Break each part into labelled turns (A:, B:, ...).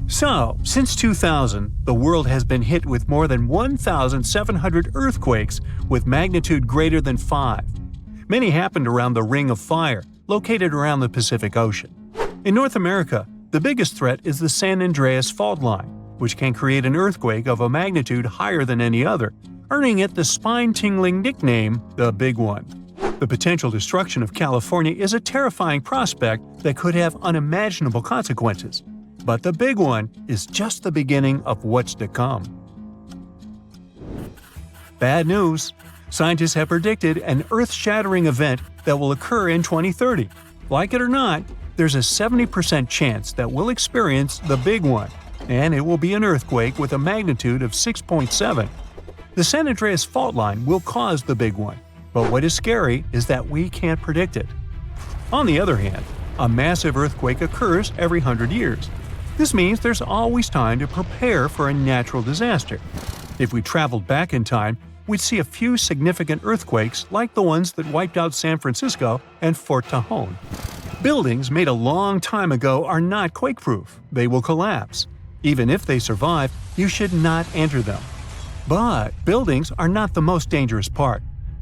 A: So, since 2000, the world has been hit with more than 1,700 earthquakes with magnitude greater than 5. Many happened around the Ring of Fire, located around the Pacific Ocean. In North America, the biggest threat is the San Andreas Fault line, which can create an earthquake of a magnitude higher than any other, earning it the spine-tingling nickname, the Big One. The potential destruction of California is a terrifying prospect that could have unimaginable consequences. But the Big One is just the beginning of what's to come. Bad news! Scientists have predicted an earth-shattering event that will occur in 2030. Like it or not, there's a 70% chance that we'll experience the Big One, and it will be an earthquake with a magnitude of 6.7. The San Andreas Fault line will cause the Big One, but what is scary is that we can't predict it. On the other hand, a massive earthquake occurs every 100 years. This means there's always time to prepare for a natural disaster. If we traveled back in time, we'd see a few significant earthquakes like the ones that wiped out San Francisco and Fort Tejon. Buildings made a long time ago are not quake-proof. They will collapse. Even if they survive, you should not enter them. But buildings are not the most dangerous part.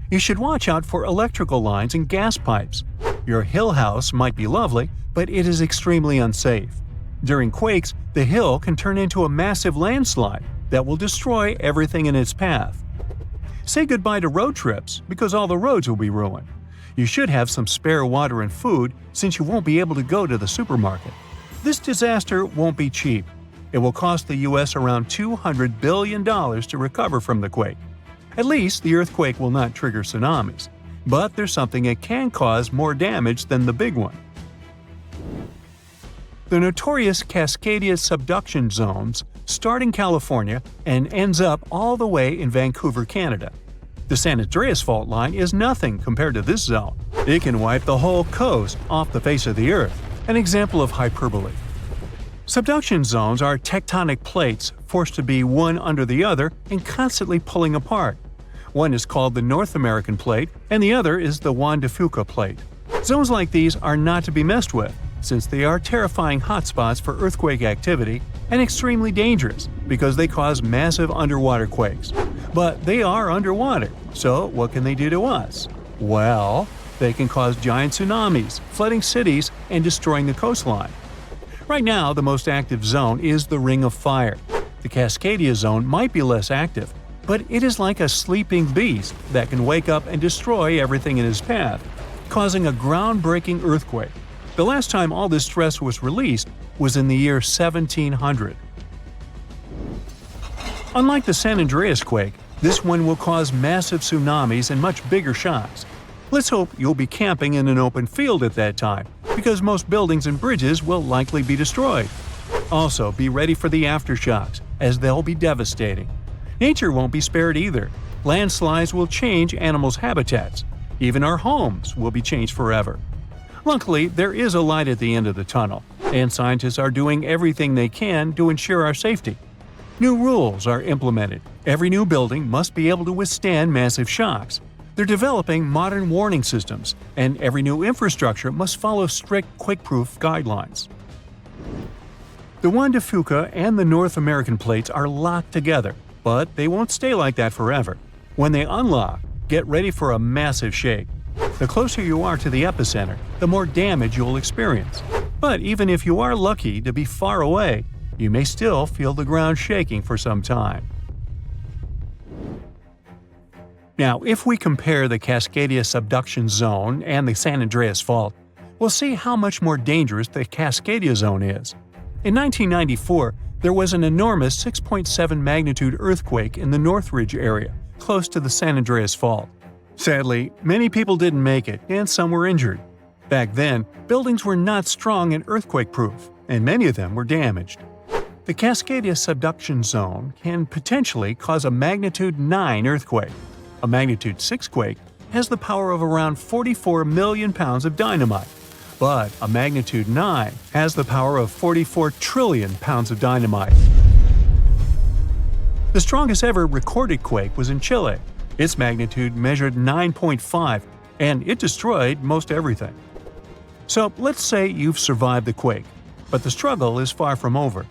A: You should watch out for electrical lines and gas pipes. Your hill house might be lovely, but it is extremely unsafe. During quakes, the hill can turn into a massive landslide that will destroy everything in its path. Say goodbye to road trips because all the roads will be ruined. You should have some spare water and food since you won't be able to go to the supermarket. This disaster won't be cheap. It will cost the U.S. around $200 billion to recover from the quake. At least the earthquake will not trigger tsunamis. But there's something it can cause more damage than the Big One. The notorious Cascadia Subduction Zones start in California and ends up all the way in Vancouver, Canada. The San Andreas Fault line is nothing compared to this zone. It can wipe the whole coast off the face of the Earth, an example of hyperbole. Subduction zones are tectonic plates forced to be one under the other and constantly pulling apart. One is called the North American Plate and the other is the Juan de Fuca Plate. Zones like these are not to be messed with, since they are terrifying hotspots for earthquake activity and extremely dangerous because they cause massive underwater quakes. But they are underwater, so what can they do to us? Well, they can cause giant tsunamis, flooding cities, and destroying the coastline. Right now, the most active zone is the Ring of Fire. The Cascadia Zone might be less active, but it is like a sleeping beast that can wake up and destroy everything in its path, causing a groundbreaking earthquake. The last time all this stress was released was in the year 1700. Unlike the San Andreas quake, this one will cause massive tsunamis and much bigger shocks. Let's hope you'll be camping in an open field at that time, because most buildings and bridges will likely be destroyed. Also, be ready for the aftershocks, as they'll be devastating. Nature won't be spared either. Landslides will change animals' habitats. Even our homes will be changed forever. Luckily, there is a light at the end of the tunnel, and scientists are doing everything they can to ensure our safety. New rules are implemented. Every new building must be able to withstand massive shocks. They're developing modern warning systems, and every new infrastructure must follow strict quake-proof guidelines. The Juan de Fuca and the North American plates are locked together, but they won't stay like that forever. When they unlock, get ready for a massive shake. The closer you are to the epicenter, the more damage you'll experience. But even if you are lucky to be far away, you may still feel the ground shaking for some time. Now, if we compare the Cascadia Subduction Zone and the San Andreas Fault, we'll see how much more dangerous the Cascadia Zone is. In 1994, there was an enormous 6.7 magnitude earthquake in the Northridge area, close to the San Andreas Fault. Sadly, many people didn't make it, and some were injured. Back then, buildings were not strong and earthquake-proof, and many of them were damaged. The Cascadia Subduction Zone can potentially cause a magnitude 9 earthquake. A magnitude 6 quake has the power of around 44 million pounds of dynamite, but a magnitude 9 has the power of 44 trillion pounds of dynamite. The strongest ever recorded quake was in Chile. Its magnitude measured 9.5, and it destroyed most everything. So let's say you've survived the quake, but the struggle is far from over.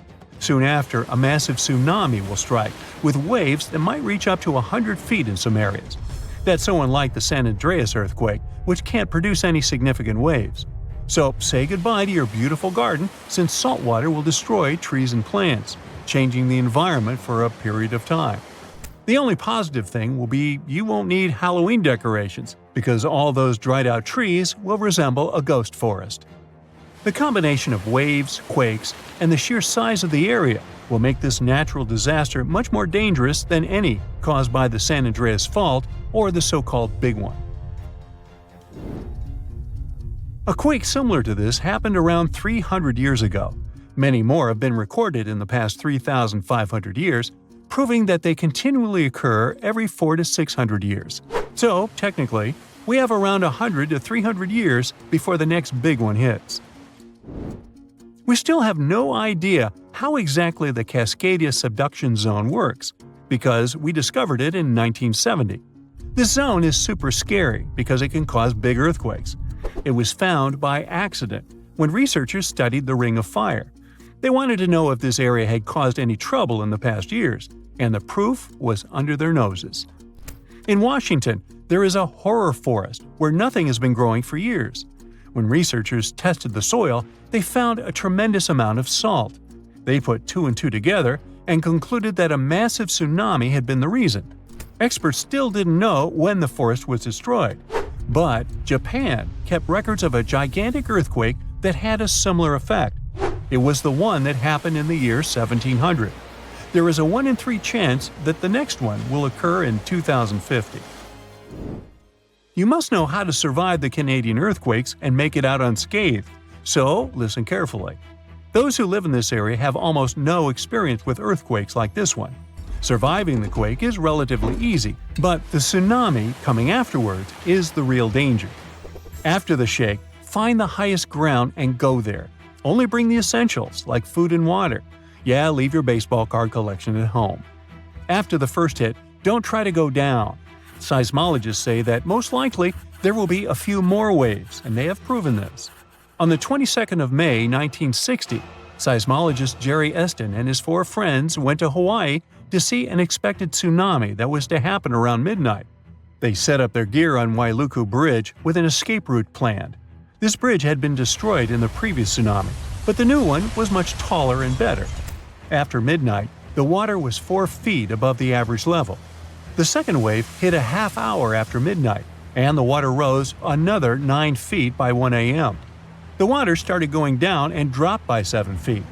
A: Soon after, a massive tsunami will strike, with waves that might reach up to 100 feet in some areas. That's so unlike the San Andreas earthquake, which can't produce any significant waves. So say goodbye to your beautiful garden, since salt water will destroy trees and plants, changing the environment for a period of time. The only positive thing will be you won't need Halloween decorations, because all those dried-out trees will resemble a ghost forest. The combination of waves, quakes, and the sheer size of the area will make this natural disaster much more dangerous than any caused by the San Andreas Fault or the so-called Big One. A quake similar to this happened around 300 years ago. Many more have been recorded in the past 3,500 years, proving that they continually occur every 400 to 600 years. So, technically, we have around 100 to 300 years before the next big one hits. We still have no idea how exactly the Cascadia Subduction Zone works, because we discovered it in 1970. This zone is super scary because it can cause big earthquakes. It was found by accident when researchers studied the Ring of Fire. They wanted to know if this area had caused any trouble in the past years, and the proof was under their noses. In Washington, there is a horror forest where nothing has been growing for years. When researchers tested the soil, they found a tremendous amount of salt. They put two and two together and concluded that a massive tsunami had been the reason. Experts still didn't know when the forest was destroyed. But Japan kept records of a gigantic earthquake that had a similar effect. It was the one that happened in the year 1700. There is a 1 in 3 chance that the next one will occur in 2050. You must know how to survive the Canadian earthquakes and make it out unscathed, so listen carefully. Those who live in this area have almost no experience with earthquakes like this one. Surviving the quake is relatively easy, but the tsunami coming afterwards is the real danger. After the shake, find the highest ground and go there. Only bring the essentials, like food and water. Yeah, leave your baseball card collection at home. After the first hit, don't try to go down. Seismologists say that most likely there will be a few more waves, and they have proven this. On the 22nd of May, 1960, seismologist Jerry Eston and his 4 friends went to Hawaii to see an expected tsunami that was to happen around midnight. They set up their gear on Wailuku Bridge with an escape route planned. This bridge had been destroyed in the previous tsunami, but the new one was much taller and better. After midnight, the water was 4 feet above the average level. The second wave hit a half hour after midnight, and the water rose another 9 feet by 1 a.m. The water started going down and dropped by 7 feet,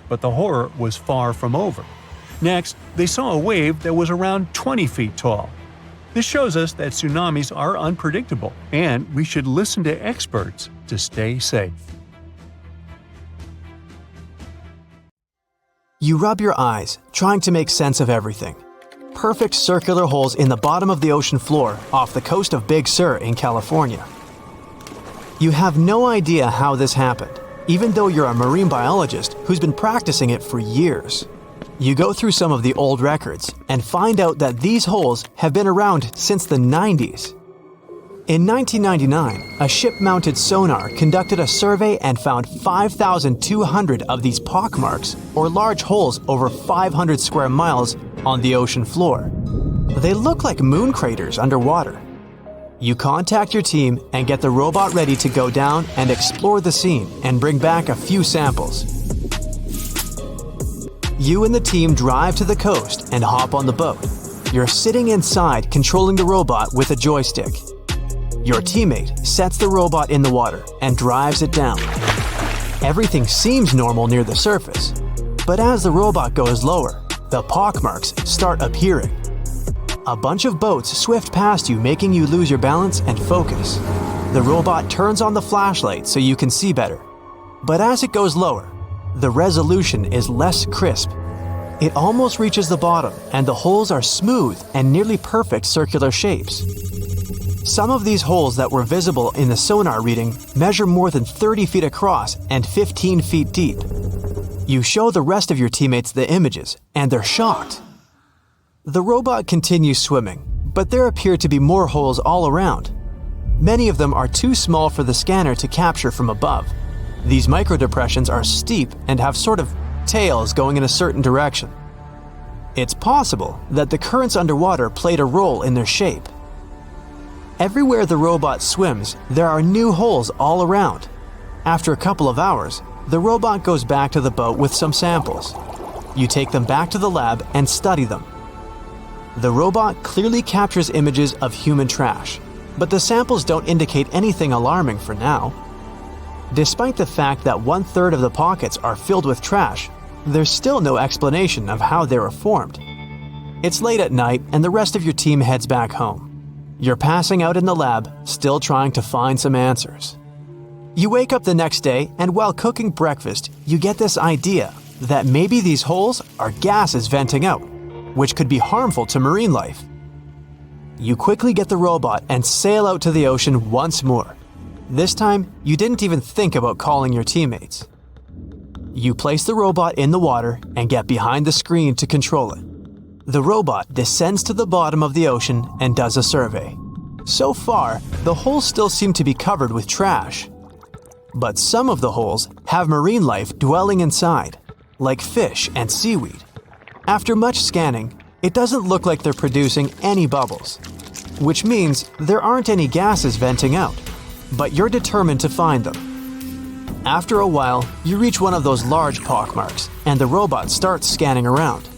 A: but the horror was far from over. Next, they saw a wave that was around 20 feet tall. This shows us that tsunamis are unpredictable, and we should listen to experts to stay safe.
B: You rub your eyes, trying to make sense of everything. Perfect circular holes in the bottom of the ocean floor off the coast of Big Sur in California. You have no idea how this happened, even though you're a marine biologist who's been practicing it for years. You go through some of the old records and find out that these holes have been around since the 90s. In 1999, a ship-mounted sonar conducted a survey and found 5,200 of these pockmarks, or large holes over 500 square miles, on the ocean floor. They look like moon craters underwater. You contact your team and get the robot ready to go down and explore the scene and bring back a few samples. You and the team drive to the coast and hop on the boat. You're sitting inside controlling the robot with a joystick. Your teammate sets the robot in the water and drives it down. Everything seems normal near the surface, but as the robot goes lower, the pockmarks start appearing. A bunch of boats swift past you, making you lose your balance and focus. The robot turns on the flashlight so you can see better. But as it goes lower, the resolution is less crisp. It almost reaches the bottom, and the holes are smooth and nearly perfect circular shapes. Some of these holes that were visible in the sonar reading measure more than 30 feet across and 15 feet deep. You show the rest of your teammates the images, and they're shocked. The robot continues swimming, but there appear to be more holes all around. Many of them are too small for the scanner to capture from above. These microdepressions are steep and have sort of tails going in a certain direction. It's possible that the currents underwater played a role in their shape. Everywhere the robot swims, there are new holes all around. After a couple of hours, the robot goes back to the boat with some samples. You take them back to the lab and study them. The robot clearly captures images of human trash, but the samples don't indicate anything alarming for now. Despite the fact that 1/3 of the pockets are filled with trash, there's still no explanation of how they were formed. It's late at night and the rest of your team heads back home. You're passing out in the lab, still trying to find some answers. You wake up the next day and while cooking breakfast, you get this idea that maybe these holes are gases venting out, which could be harmful to marine life. You quickly get the robot and sail out to the ocean once more. This time, you didn't even think about calling your teammates. You place the robot in the water and get behind the screen to control it. The robot descends to the bottom of the ocean and does a survey. So far, the holes still seem to be covered with trash. But some of the holes have marine life dwelling inside, like fish and seaweed. After much scanning, it doesn't look like they're producing any bubbles, which means there aren't any gases venting out, but you're determined to find them. After a while, you reach one of those large pockmarks, and the robot starts scanning around.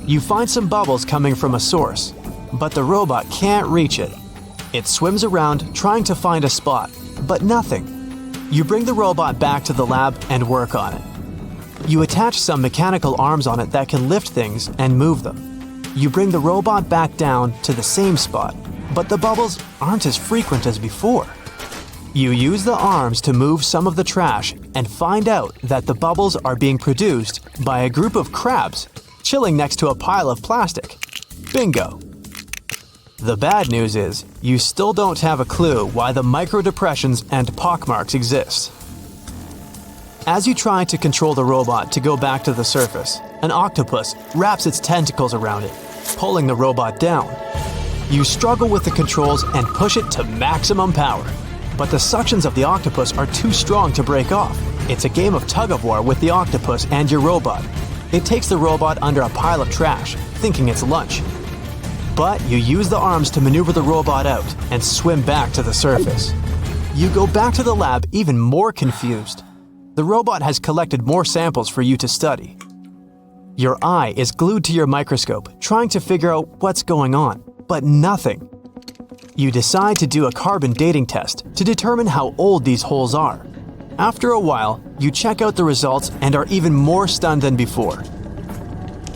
B: You find some bubbles coming from a source, but the robot can't reach it. It swims around trying to find a spot, but nothing. You bring the robot back to the lab and work on it. You attach some mechanical arms on it that can lift things and move them. You bring the robot back down to the same spot, but the bubbles aren't as frequent as before. You use the arms to move some of the trash and find out that the bubbles are being produced by a group of crabs chilling next to a pile of plastic. Bingo! The bad news is, you still don't have a clue why the microdepressions and pockmarks exist. As you try to control the robot to go back to the surface, an octopus wraps its tentacles around it, pulling the robot down. You struggle with the controls and push it to maximum power, but the suctions of the octopus are too strong to break off. It's a game of tug-of-war with the octopus and your robot. It takes the robot under a pile of trash, thinking it's lunch. But you use the arms to maneuver the robot out and swim back to the surface. You go back to the lab even more confused. The robot has collected more samples for you to study. Your eye is glued to your microscope, trying to figure out what's going on, but nothing. You decide to do a carbon dating test to determine how old these holes are. After a while, you check out the results and are even more stunned than before.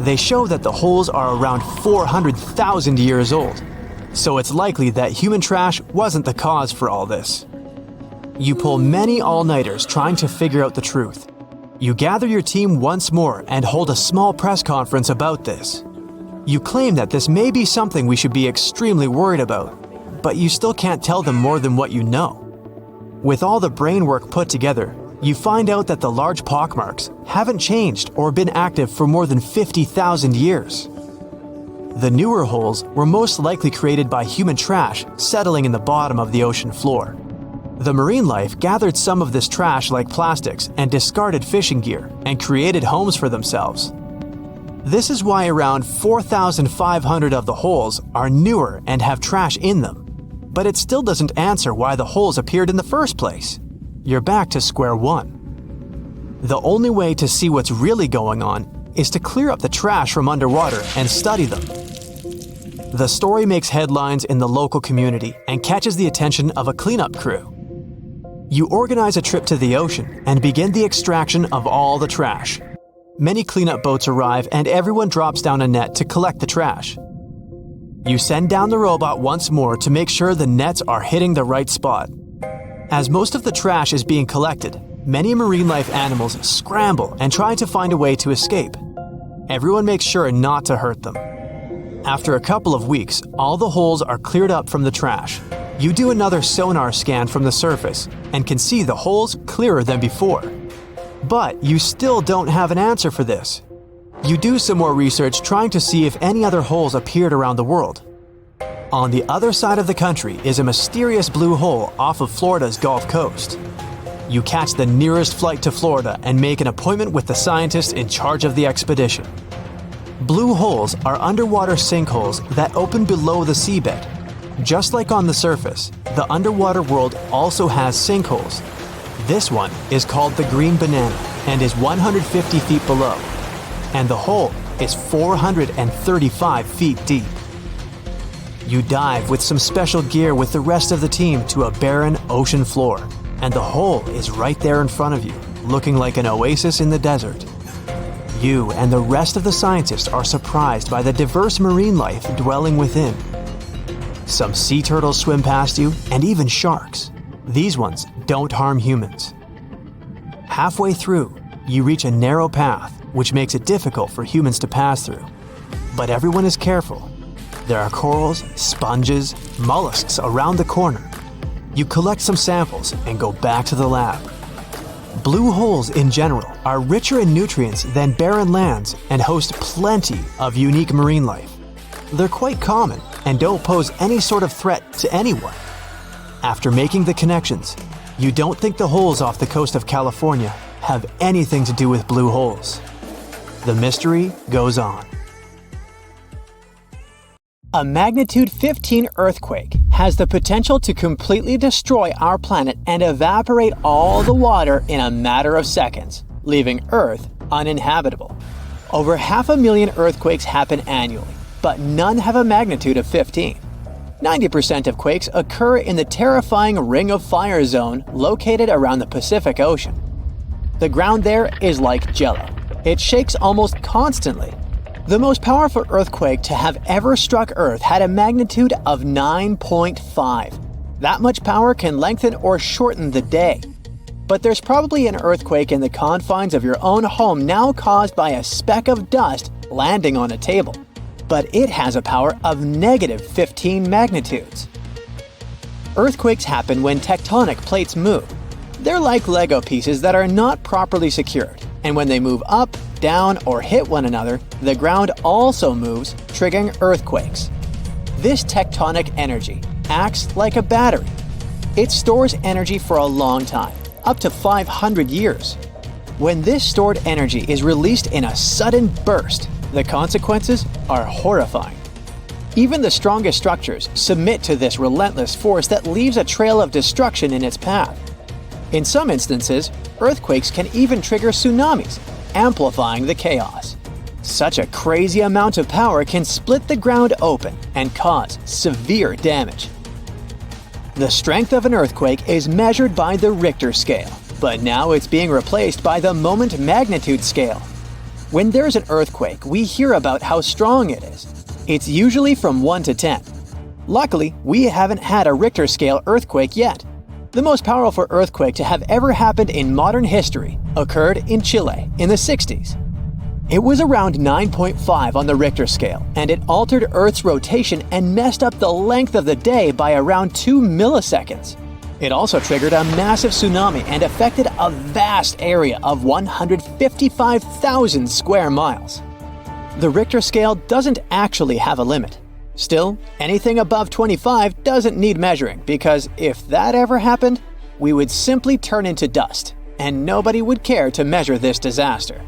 B: They show that the holes are around 400,000 years old, so it's likely that human trash wasn't the cause for all this. You pull many all-nighters trying to figure out the truth. You gather your team once more and hold a small press conference about this. You claim that this may be something we should be extremely worried about, but you still can't tell them more than what you know. With all the brain work put together, you find out that the large pockmarks haven't changed or been active for more than 50,000 years. The newer holes were most likely created by human trash settling in the bottom of the ocean floor. The marine life gathered some of this trash like plastics and discarded fishing gear and created homes for themselves. This is why around 4,500 of the holes are newer and have trash in them. But it still doesn't answer why the holes appeared in the first place. You're back to square one. The only way to see what's really going on is to clear up the trash from underwater and study them. The story makes headlines in the local community and catches the attention of a cleanup crew. You organize a trip to the ocean and begin the extraction of all the trash. Many cleanup boats arrive and everyone drops down a net to collect the trash. You send down the robot once more to make sure the nets are hitting the right spot. As most of the trash is being collected, many marine life animals scramble and try to find a way to escape. Everyone makes sure not to hurt them. After a couple of weeks, all the holes are cleared up from the trash. You do another sonar scan from the surface and can see the holes clearer than before. But you still don't have an answer for this. You do some more research trying to see if any other holes appeared around the world. On the other side of the country is a mysterious blue hole off of Florida's Gulf Coast. You catch the nearest flight to Florida and make an appointment with the scientists in charge of the expedition. Blue holes are underwater sinkholes that open below the seabed. Just like on the surface, the underwater world also has sinkholes. This one is called the Green Banana and is 150 feet below, and the hole is 435 feet deep. You dive with some special gear with the rest of the team to a barren ocean floor, and the hole is right there in front of you, looking like an oasis in the desert. You and the rest of the scientists are surprised by the diverse marine life dwelling within. Some sea turtles swim past you, and even sharks. These ones don't harm humans. Halfway through, you reach a narrow path, which makes it difficult for humans to pass through. But everyone is careful. There are corals, sponges, mollusks around the corner. You collect some samples and go back to the lab. Blue holes in general are richer in nutrients than barren lands and host plenty of unique marine life. They're quite common and don't pose any sort of threat to anyone. After making the connections, you don't think the holes off the coast of California have anything to do with blue holes. The mystery goes on.
C: A magnitude 15 earthquake has the potential to completely destroy our planet and evaporate all the water in a matter of seconds, leaving Earth uninhabitable. Over 500,000 earthquakes happen annually, but none have a magnitude of 15. 90% of quakes occur in the terrifying Ring of Fire zone located around the Pacific Ocean. The ground there is like jello. It shakes almost constantly. The most powerful earthquake to have ever struck Earth had a magnitude of 9.5. That much power can lengthen or shorten the day. But there's probably an earthquake in the confines of your own home now caused by a speck of dust landing on a table. But it has a power of negative 15 magnitudes. Earthquakes happen when tectonic plates move. They're like Lego pieces that are not properly secured, and when they move up, down, or hit one another, the ground also moves, triggering earthquakes. This tectonic energy acts like a battery. It stores energy for a long time, up to 500 years. When this stored energy is released in a sudden burst, the consequences are horrifying. Even the strongest structures submit to this relentless force that leaves a trail of destruction in its path. In some instances, earthquakes can even trigger tsunamis, amplifying the chaos. Such a crazy amount of power can split the ground open and cause severe damage. The strength of an earthquake is measured by the Richter scale, but now it's being replaced by the moment magnitude scale. When there's an earthquake, we hear about how strong it is. It's usually from 1 to 10. Luckily, we haven't had a Richter scale earthquake yet. The most powerful earthquake to have ever happened in modern history occurred in Chile in the 60s. It was around 9.5 on the Richter scale, and it altered Earth's rotation and messed up the length of the day by around 2 milliseconds. It also triggered a massive tsunami and affected a vast area of 155,000 square miles. The Richter scale doesn't actually have a limit. Still, anything above 25 doesn't need measuring, because if that ever happened, we would simply turn into dust, and nobody would care to measure this disaster.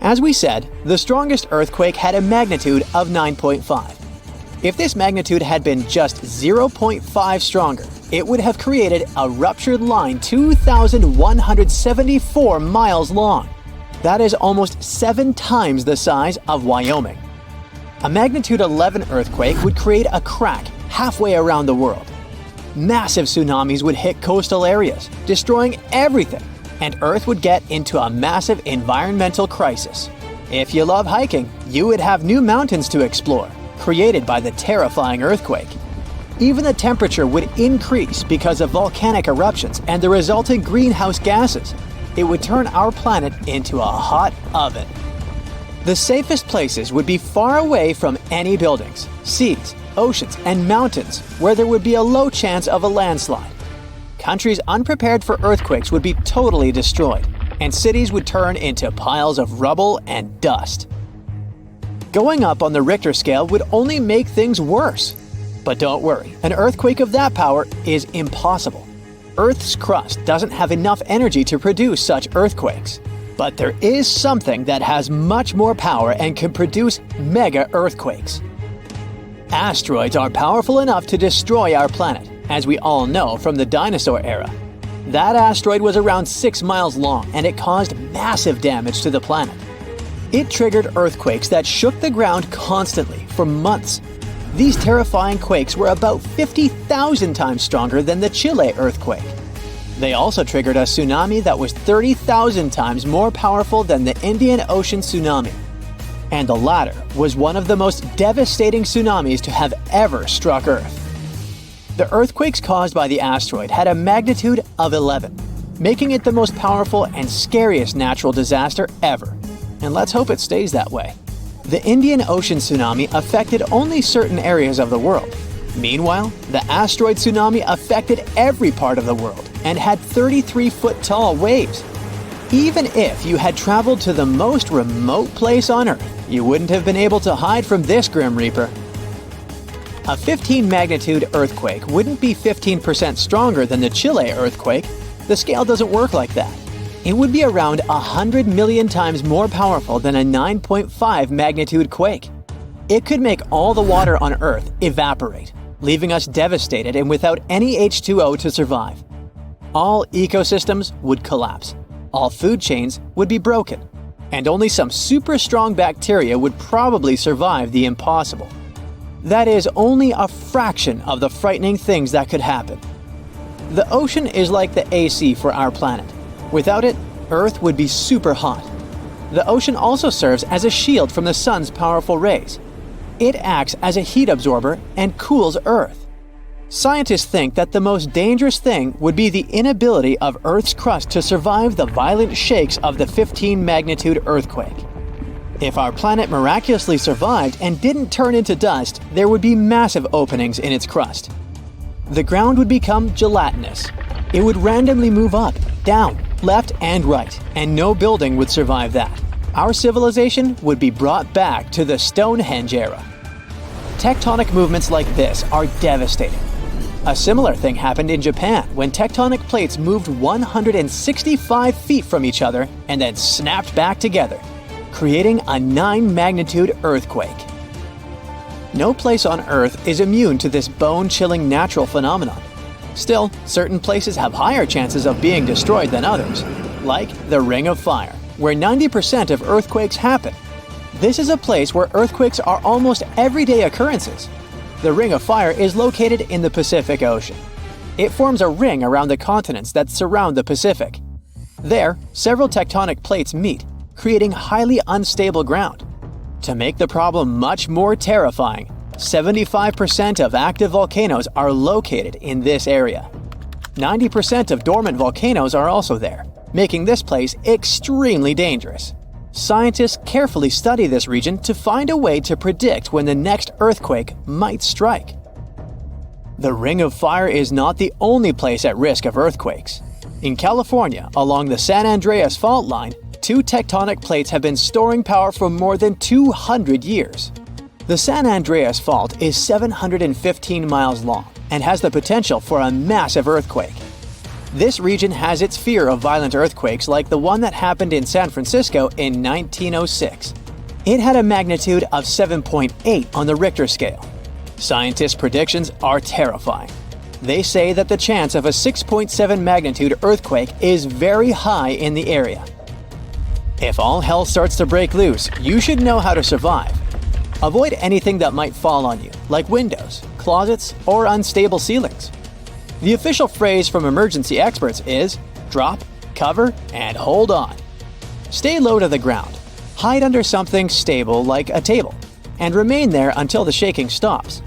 C: As we said, the strongest earthquake had a magnitude of 9.5. If this magnitude had been just 0.5 stronger, it would have created a ruptured line 2,174 miles long. That is almost 7 times the size of Wyoming. A magnitude 11 earthquake would create a crack halfway around the world. Massive tsunamis would hit coastal areas, destroying everything, and Earth would get into a massive environmental crisis. If you love hiking, you would have new mountains to explore, created by the terrifying earthquake. Even the temperature would increase because of volcanic eruptions and the resulting greenhouse gases. It would turn our planet into a hot oven. The safest places would be far away from any buildings, seas, oceans, and mountains where there would be a low chance of a landslide. Countries unprepared for earthquakes would be totally destroyed, and cities would turn into piles of rubble and dust. Going up on the Richter scale would only make things worse. But don't worry, an earthquake of that power is impossible. Earth's crust doesn't have enough energy to produce such earthquakes. But there is something that has much more power and can produce mega earthquakes. Asteroids are powerful enough to destroy our planet, as we all know from the dinosaur era. That asteroid was around 6 miles long and it caused massive damage to the planet. It triggered earthquakes that shook the ground constantly for months. These terrifying quakes were about 50,000 times stronger than the Chile earthquake. They also triggered a tsunami that was 30,000 times more powerful than the Indian Ocean tsunami. And the latter was one of the most devastating tsunamis to have ever struck Earth. The earthquakes caused by the asteroid had a magnitude of 11, making it the most powerful and scariest natural disaster ever. And let's hope it stays that way. The Indian Ocean tsunami affected only certain areas of the world. Meanwhile, the asteroid tsunami affected every part of the world and had 33-foot-tall waves. Even if you had traveled to the most remote place on Earth, you wouldn't have been able to hide from this Grim Reaper. A 15-magnitude earthquake wouldn't be 15% stronger than the Chile earthquake. The scale doesn't work like that. It would be around 100 million times more powerful than a 9.5 magnitude quake. It could make all the water on Earth evaporate, leaving us devastated and without any H2O to survive. All ecosystems would collapse, all food chains would be broken, and only some super strong bacteria would probably survive the impossible. That is only a fraction of the frightening things that could happen. The ocean is like the AC for our planet. Without it, Earth would be super hot. The ocean also serves as a shield from the sun's powerful rays. It acts as a heat absorber and cools Earth. Scientists think that the most dangerous thing would be the inability of Earth's crust to survive the violent shakes of the 15-magnitude earthquake. If our planet miraculously survived and didn't turn into dust, there would be massive openings in its crust. The ground would become gelatinous. It would randomly move up, down, left, and right, and no building would survive that. Our civilization would be brought back to the Stonehenge era. Tectonic movements like this are devastating. A similar thing happened in Japan when tectonic plates moved 165 feet from each other and then snapped back together, creating a 9-magnitude earthquake. No place on Earth is immune to this bone-chilling natural phenomenon. Still, certain places have higher chances of being destroyed than others, like the Ring of Fire, where 90% of earthquakes happen. This is a place where earthquakes are almost everyday occurrences. The Ring of Fire is located in the Pacific Ocean. It forms a ring around the continents that surround the Pacific. There, several tectonic plates meet, creating highly unstable ground. To make the problem much more terrifying, 75% of active volcanoes are located in this area. 90% of dormant volcanoes are also there, making this place extremely dangerous. Scientists carefully study this region to find a way to predict when the next earthquake might strike. The Ring of Fire is not the only place at risk of earthquakes. In California, along the San Andreas Fault line, 2 tectonic plates have been storing power for more than 200 years. The San Andreas Fault is 715 miles long and has the potential for a massive earthquake. This region has its fear of violent earthquakes like the one that happened in San Francisco in 1906. It had a magnitude of 7.8 on the Richter scale. Scientists' predictions are terrifying. They say that the chance of a 6.7 magnitude earthquake is very high in the area. If all hell starts to break loose, you should know how to survive. Avoid anything that might fall on you, like windows, closets, or unstable ceilings. The official phrase from emergency experts is drop, cover, and hold on. Stay low to the ground. Hide under something stable like a table, and remain there until the shaking stops.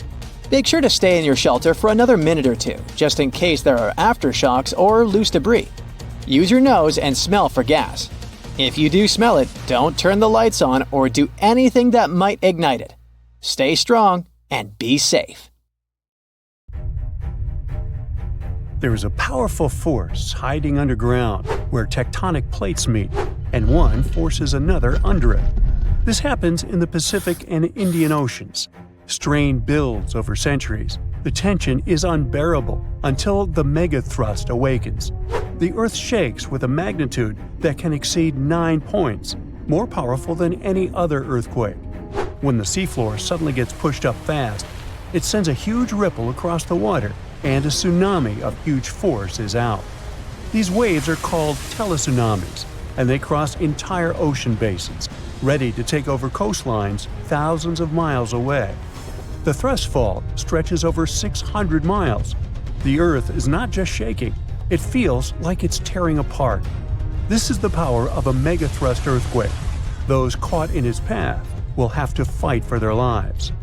C: Make sure to stay in your shelter for another minute or two, just in case there are aftershocks or loose debris. Use your nose and smell for gas. If you do smell it, don't turn the lights on or do anything that might ignite it. Stay strong and be safe.
A: There is a powerful force hiding underground where tectonic plates meet, and one forces another under it. This happens in the Pacific and Indian Oceans. Strain builds over centuries, The tension is unbearable until the megathrust awakens. The Earth shakes with a magnitude that can exceed 9 points, more powerful than any other earthquake. When the seafloor suddenly gets pushed up fast, it sends a huge ripple across the water, and a tsunami of huge force is out. These waves are called teletsunamis, and they cross entire ocean basins, ready to take over coastlines thousands of miles away. The thrust fault stretches over 600 miles. The Earth is not just shaking, it feels like it's tearing apart. This is the power of a megathrust earthquake. Those caught in its path will have to fight for their lives.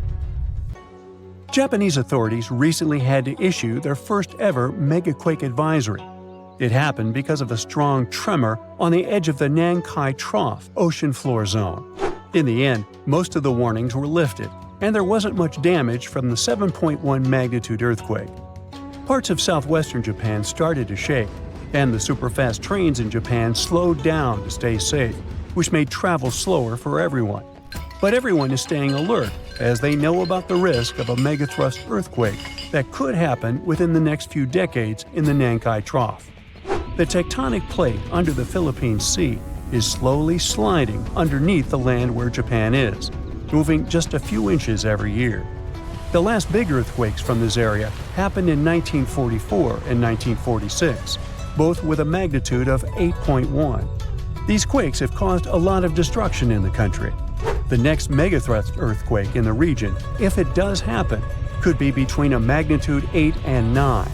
A: Japanese authorities recently had to issue their first ever megaquake advisory. It happened because of a strong tremor on the edge of the Nankai Trough ocean floor zone. In the end, most of the warnings were lifted, and there wasn't much damage from the 7.1 magnitude earthquake. Parts of southwestern Japan started to shake, and the superfast trains in Japan slowed down to stay safe, which made travel slower for everyone. But everyone is staying alert as they know about the risk of a megathrust earthquake that could happen within the next few decades in the Nankai Trough. The tectonic plate under the Philippine Sea is slowly sliding underneath the land where Japan is, moving just a few inches every year. The last big earthquakes from this area happened in 1944 and 1946, both with a magnitude of 8.1. These quakes have caused a lot of destruction in the country. The next megathrust earthquake in the region, if it does happen, could be between a magnitude 8 and 9.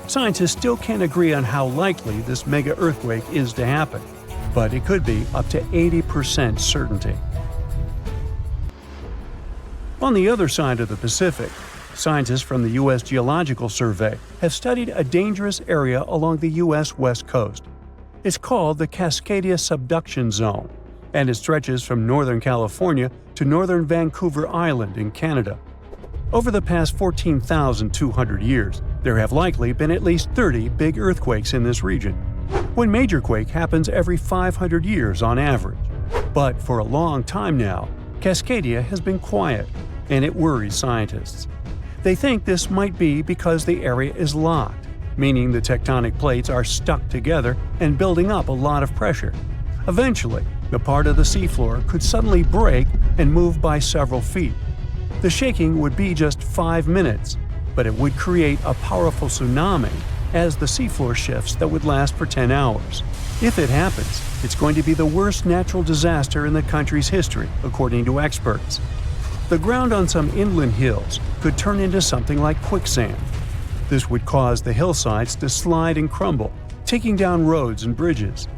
A: Scientists still can't agree on how likely this mega earthquake is to happen, but it could be up to 80% certainty. On the other side of the Pacific, scientists from the U.S. Geological Survey have studied a dangerous area along the U.S. West Coast. It's called the Cascadia Subduction Zone, and it stretches from northern California to northern Vancouver Island in Canada. Over the past 14,200 years, there have likely been at least 30 big earthquakes in this region. One major quake happens every 500 years on average. But for a long time now, Cascadia has been quiet, and it worries scientists. They think this might be because the area is locked, meaning the tectonic plates are stuck together and building up a lot of pressure. Eventually, the part of the seafloor could suddenly break and move by several feet. The shaking would be just 5 minutes, but it would create a powerful tsunami as the seafloor shifts that would last for 10 hours. If it happens, it's going to be the worst natural disaster in the country's history, according to experts. The ground on some inland hills could turn into something like quicksand. This would cause the hillsides to slide and crumble, taking down roads and bridges.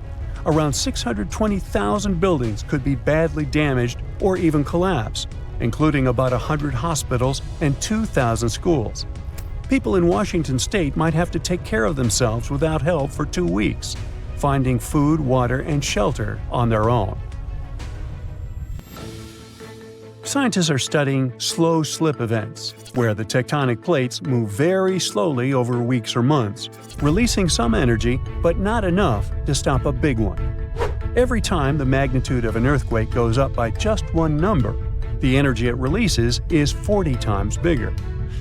A: Around 620,000 buildings could be badly damaged or even collapse, including about 100 hospitals and 2,000 schools. People in Washington state might have to take care of themselves without help for 2 weeks, finding food, water, and shelter on their own. Scientists are studying slow slip events, where the tectonic plates move very slowly over weeks or months, releasing some energy but not enough to stop a big one. Every time the magnitude of an earthquake goes up by just one number, the energy it releases is 40 times bigger.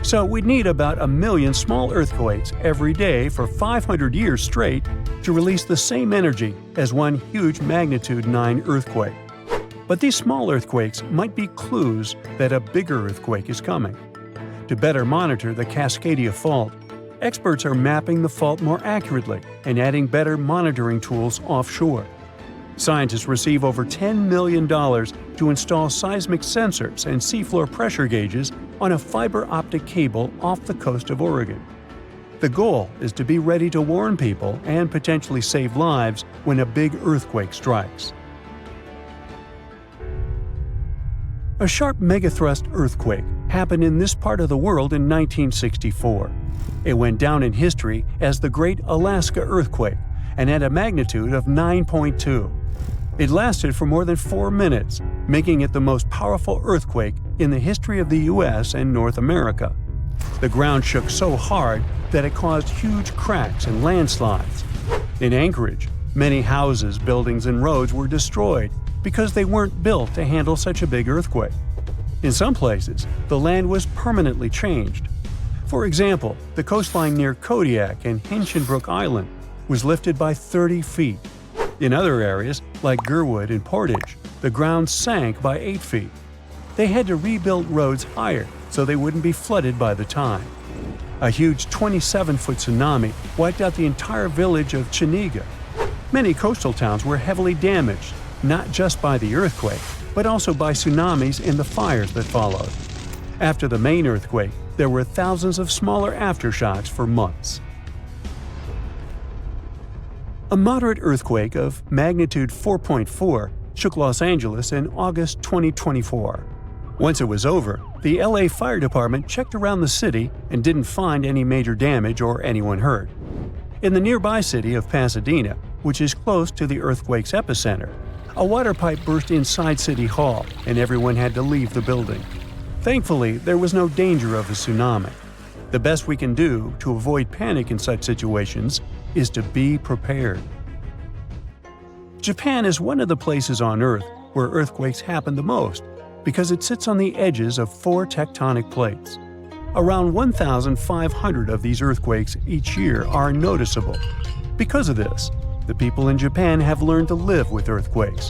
A: So we'd need about 1 million small earthquakes every day for 500 years straight to release the same energy as one huge magnitude 9 earthquake. But these small earthquakes might be clues that a bigger earthquake is coming. To better monitor the Cascadia Fault, experts are mapping the fault more accurately and adding better monitoring tools offshore. Scientists receive over $10 million to install seismic sensors and seafloor pressure gauges on a fiber optic cable off the coast of Oregon. The goal is to be ready to warn people and potentially save lives when a big earthquake strikes. A sharp megathrust earthquake happened in this part of the world in 1964. It went down in history as the Great Alaska Earthquake and had a magnitude of 9.2. It lasted for more than 4 minutes, making it the most powerful earthquake in the history of the U.S. and North America. The ground shook so hard that it caused huge cracks and landslides. In Anchorage, many houses, buildings, and roads were destroyed because they weren't built to handle such a big earthquake. In some places, the land was permanently changed. For example, the coastline near Kodiak and Hinchinbrook Island was lifted by 30 feet. In other areas, like Gurwood and Portage, the ground sank by 8 feet. They had to rebuild roads higher so they wouldn't be flooded by the tide. A huge 27-foot tsunami wiped out the entire village of Chiniga. Many coastal towns were heavily damaged, not just by the earthquake, but also by tsunamis and the fires that followed. After the main earthquake, there were thousands of smaller aftershocks for months. A moderate earthquake of magnitude 4.4 shook Los Angeles in August 2024. Once it was over, the LA Fire Department checked around the city and didn't find any major damage or anyone hurt. In the nearby city of Pasadena, which is close to the earthquake's epicenter, a water pipe burst inside City Hall and everyone had to leave the building. Thankfully, there was no danger of a tsunami. The best we can do to avoid panic in such situations is to be prepared. Japan is one of the places on Earth where earthquakes happen the most because it sits on the edges of 4 tectonic plates. Around 1,500 of these earthquakes each year are noticeable. Because of this, the people in Japan have learned to live with earthquakes.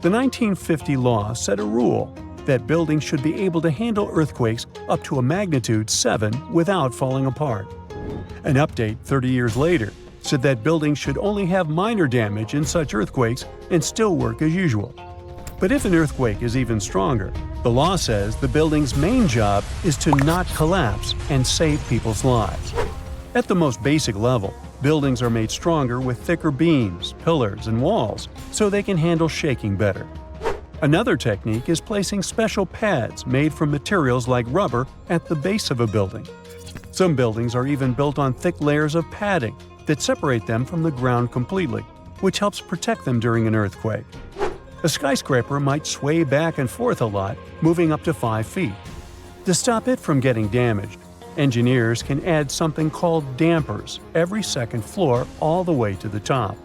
A: The 1950 law set a rule that buildings should be able to handle earthquakes up to a magnitude 7 without falling apart. An update 30 years later said that buildings should only have minor damage in such earthquakes and still work as usual. But if an earthquake is even stronger, the law says the building's main job is to not collapse and save people's lives. At the most basic level, buildings are made stronger with thicker beams, pillars, and walls so they can handle shaking better. Another technique is placing special pads made from materials like rubber at the base of a building. Some buildings are even built on thick layers of padding that separate them from the ground completely, which helps protect them during an earthquake. A skyscraper might sway back and forth a lot, moving up to 5 feet. To stop it from getting damaged, engineers can add something called dampers every second floor all the way to the top.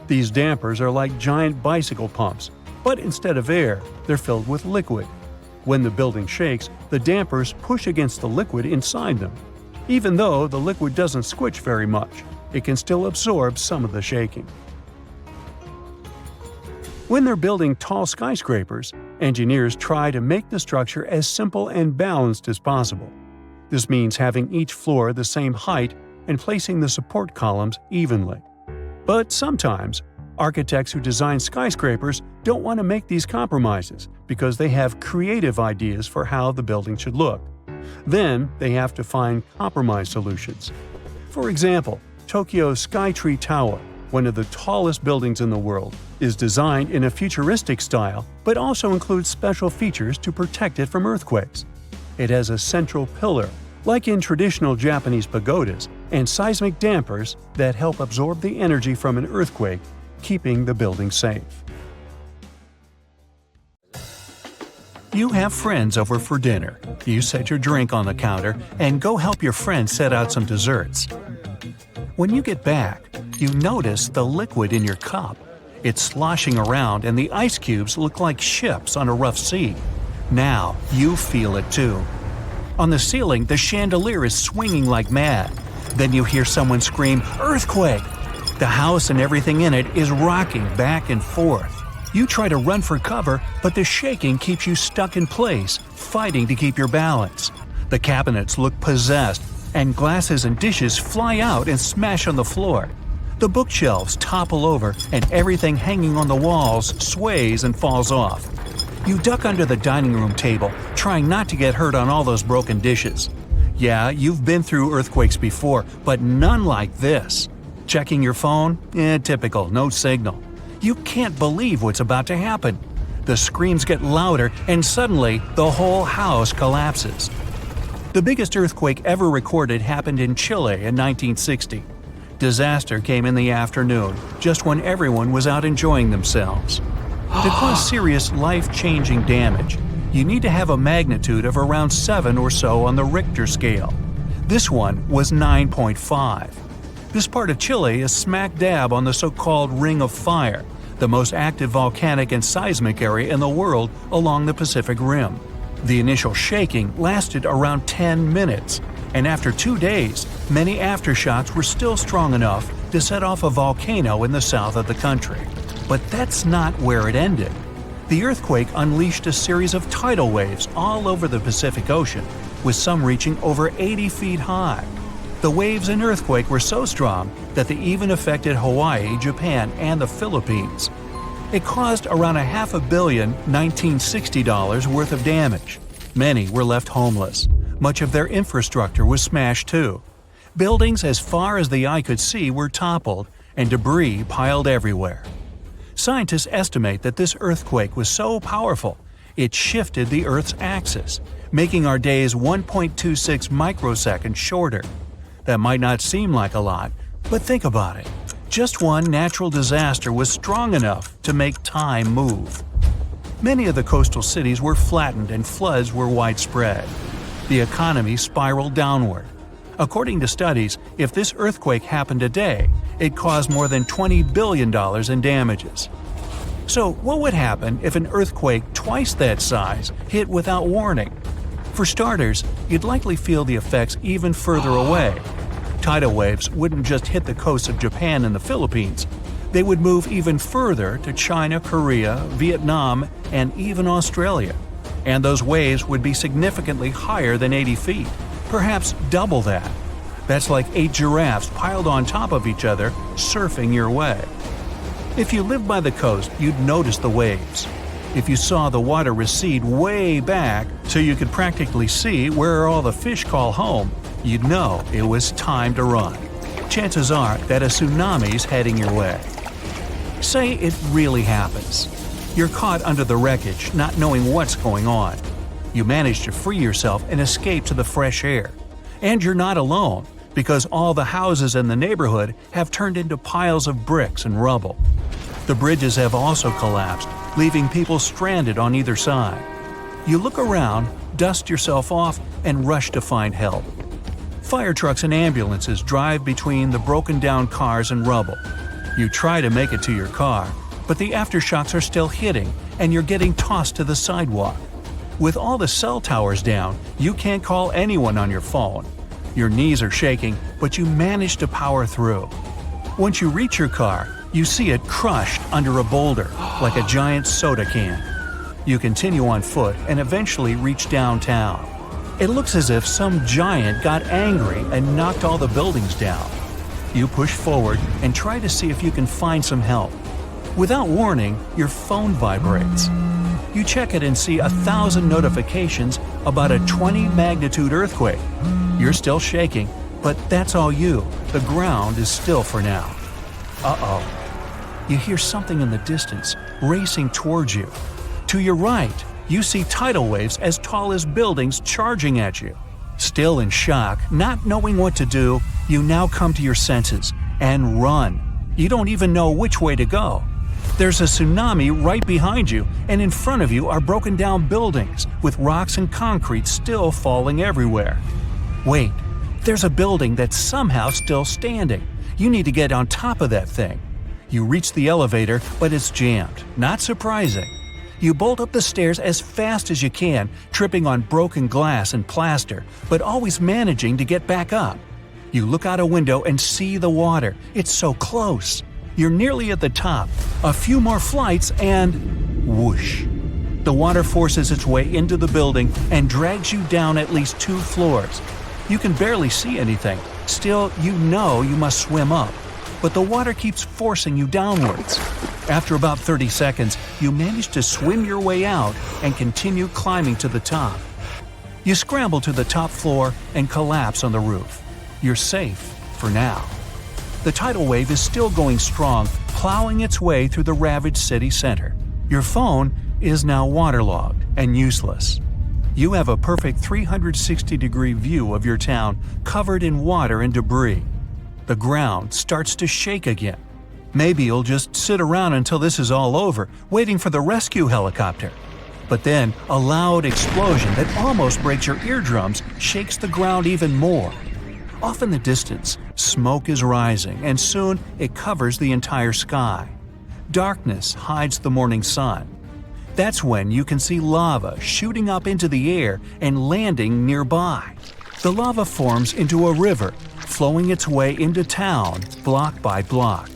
A: These dampers are like giant bicycle pumps, but instead of air, they're filled with liquid. When the building shakes, the dampers push against the liquid inside them. Even though the liquid doesn't squish very much, it can still absorb some of the shaking. When they're building tall skyscrapers, engineers try to make the structure as simple and balanced as possible. This means having each floor the same height and placing the support columns evenly. But sometimes, architects who design skyscrapers don't want to make these compromises because they have creative ideas for how the building should look. Then they have to find compromise solutions. For example, Tokyo's Skytree Tower, one of the tallest buildings in the world, is designed in a futuristic style but also includes special features to protect it from earthquakes. It has a central pillar, like in traditional Japanese pagodas, and seismic dampers that help absorb the energy from an earthquake, keeping the building safe. You have friends over for dinner. You set your drink on the counter and go help your friend set out some desserts. When you get back, you notice the liquid in your cup. It's sloshing around and the ice cubes look like ships on a rough sea. Now you feel it too. On the ceiling, the chandelier is swinging like mad. Then you hear someone scream, "Earthquake!" The house and everything in it is rocking back and forth. You try to run for cover, but the shaking keeps you stuck in place, fighting to keep your balance. The cabinets look possessed, and glasses and dishes fly out and smash on the floor. The bookshelves topple over, and everything hanging on the walls sways and falls off. You duck under the dining room table, trying not to get hurt on all those broken dishes. Yeah, you've been through earthquakes before, but none like this. Checking your phone? Typical, no signal. You can't believe what's about to happen. The screams get louder, and suddenly, the whole house collapses. The biggest earthquake ever recorded happened in Chile in 1960. Disaster came in the afternoon, just when everyone was out enjoying themselves. To cause serious, life-changing damage, you need to have a magnitude of around 7 or so on the Richter scale. This one was 9.5. This part of Chile is smack dab on the so-called Ring of Fire, the most active volcanic and seismic area in the world along the Pacific Rim. The initial shaking lasted around 10 minutes. and after 2 days, many aftershocks were still strong enough to set off a volcano in the south of the country. But that's not where it ended. The earthquake unleashed a series of tidal waves all over the Pacific Ocean, with some reaching over 80 feet high. The waves in earthquake were so strong that they even affected Hawaii, Japan, and the Philippines. It caused around $500 million $1960 worth of damage. Many were left homeless. Much of their infrastructure was smashed too. Buildings as far as the eye could see were toppled, and debris piled everywhere. Scientists estimate that this earthquake was so powerful, it shifted the Earth's axis, making our days 1.26 microseconds shorter. That might not seem like a lot, but think about it. Just one natural disaster was strong enough to make time move. Many of the coastal cities were flattened and floods were widespread. The economy spiraled downward. According to studies, if this earthquake happened today, it caused more than $20 billion in damages. So, what would happen if an earthquake twice that size hit without warning? For starters, you'd likely feel the effects even further away. Tidal waves wouldn't just hit the coasts of Japan and the Philippines. They would move even further to China, Korea, Vietnam, and even Australia. And those waves would be significantly higher than 80 feet, perhaps double that. That's like 8 giraffes piled on top of each other, surfing your way. If you lived by the coast, you'd notice the waves. If you saw the water recede way back so you could practically see where all the fish call home, you'd know it was time to run. Chances are that a tsunami's heading your way. Say it really happens. You're caught under the wreckage, not knowing what's going on. You manage to free yourself and escape to the fresh air. And you're not alone, because all the houses in the neighborhood have turned into piles of bricks and rubble. The bridges have also collapsed, leaving people stranded on either side. You look around, dust yourself off, and rush to find help. Fire trucks and ambulances drive between the broken-down cars and rubble. You try to make it to your car, but the aftershocks are still hitting, and you're getting tossed to the sidewalk. With all the cell towers down, you can't call anyone on your phone. Your knees are shaking, but you manage to power through. Once you reach your car, you see it crushed under a boulder, like a giant soda can. You continue on foot and eventually reach downtown. It looks as if some giant got angry and knocked all the buildings down. You push forward and try to see if you can find some help. Without warning, your phone vibrates. You check it and see 1,000 notifications about a 20-magnitude earthquake. You're still shaking, but that's all you. The ground is still for now. Uh-oh. You hear something in the distance, racing towards you. To your right, you see tidal waves as tall as buildings charging at you. Still in shock, not knowing what to do, you now come to your senses and run. You don't even know which way to go. There's a tsunami right behind you, and in front of you are broken down buildings with rocks and concrete still falling everywhere. Wait, there's a building that's somehow still standing. You need to get on top of that thing. You reach the elevator, but it's jammed. Not surprising. You bolt up the stairs as fast as you can, tripping on broken glass and plaster, but always managing to get back up. You look out a window and see the water. It's so close. You're nearly at the top. A few more flights and whoosh. The water forces its way into the building and drags you down at least 2 floors. You can barely see anything. Still, you know you must swim up. But the water keeps forcing you downwards. After about 30 seconds, you manage to swim your way out and continue climbing to the top. You scramble to the top floor and collapse on the roof. You're safe for now. The tidal wave is still going strong, plowing its way through the ravaged city center. Your phone is now waterlogged and useless. You have a perfect 360-degree view of your town covered in water and debris. The ground starts to shake again. Maybe you'll just sit around until this is all over, waiting for the rescue helicopter. But then, a loud explosion that almost breaks your eardrums shakes the ground even more. Off in the distance, smoke is rising, and soon it covers the entire sky. Darkness hides the morning sun. That's when you can see lava shooting up into the air and landing nearby. The lava forms into a river, flowing its way into town, block by block.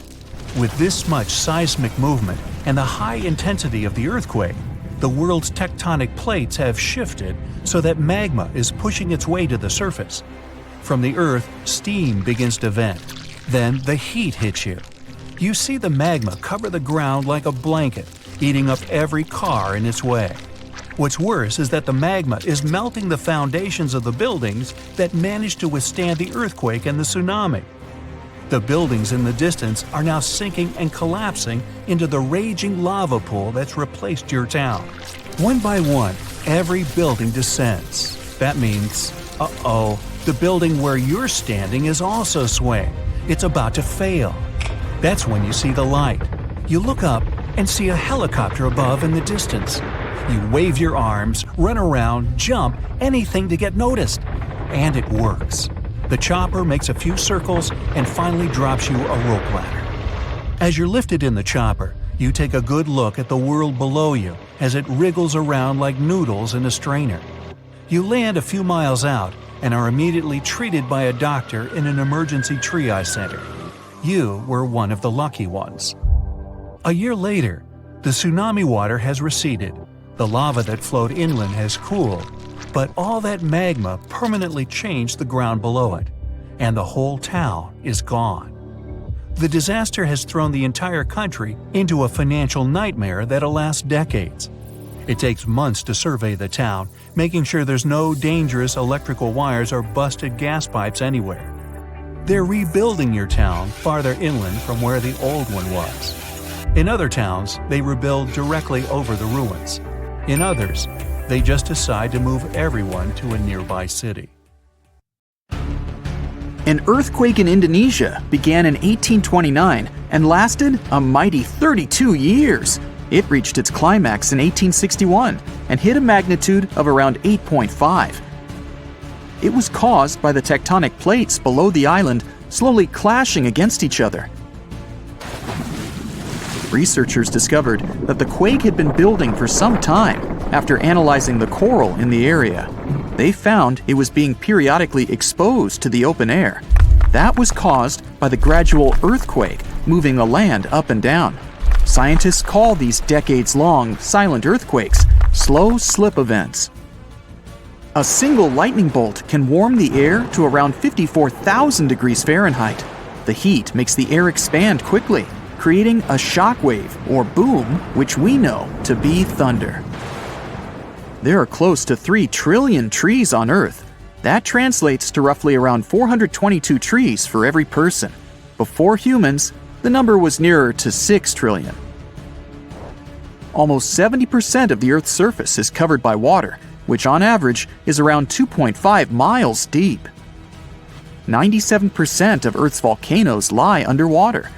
A: With this much seismic movement and the high intensity of the earthquake, the world's tectonic plates have shifted so that magma is pushing its way to the surface. From the earth, steam begins to vent. Then the heat hits you. You see the magma cover the ground like a blanket, eating up every car in its way. What's worse is that the magma is melting the foundations of the buildings that managed to withstand the earthquake and the tsunami. The buildings in the distance are now sinking and collapsing into the raging lava pool that's replaced your town. One by one, every building descends. That means, the building where you're standing is also swaying. It's about to fail. That's when you see the light. You look up and see a helicopter above in the distance. You wave your arms, run around, jump, anything to get noticed. And it works. The chopper makes a few circles and finally drops you a rope ladder. As you're lifted in the chopper, you take a good look at the world below you as it wriggles around like noodles in a strainer. You land a few miles out and are immediately treated by a doctor in an emergency triage center. You were one of the lucky ones. A year later, the tsunami water has receded. The lava that flowed inland has cooled. But all that magma permanently changed the ground below it, and the whole town is gone. The disaster has thrown the entire country into a financial nightmare that'll last decades. It takes months to survey the town, making sure there's no dangerous electrical wires or busted gas pipes anywhere. They're rebuilding your town farther inland from where the old one was. In other towns, they rebuild directly over the ruins. In others, they just decide to move everyone to a nearby city.
D: An earthquake in Indonesia began in 1829 and lasted a mighty 32 years. It reached its climax in 1861 and hit a magnitude of around 8.5. It was caused by the tectonic plates below the island slowly clashing against each other. Researchers discovered that the quake had been building for some time after analyzing the coral in the area. They found it was being periodically exposed to the open air. That was caused by the gradual earthquake moving the land up and down. Scientists call these decades-long silent earthquakes slow slip events. A single lightning bolt can warm the air to around 54,000 degrees Fahrenheit. The heat makes the air expand quickly, creating a shock wave or boom, which we know to be thunder. There are close to 3 trillion trees on Earth. That translates to roughly around 422 trees for every person. Before humans, the number was nearer to 6 trillion. Almost 70% of the Earth's surface is covered by water, which on average is around 2.5 miles deep. 97% of Earth's volcanoes lie underwater,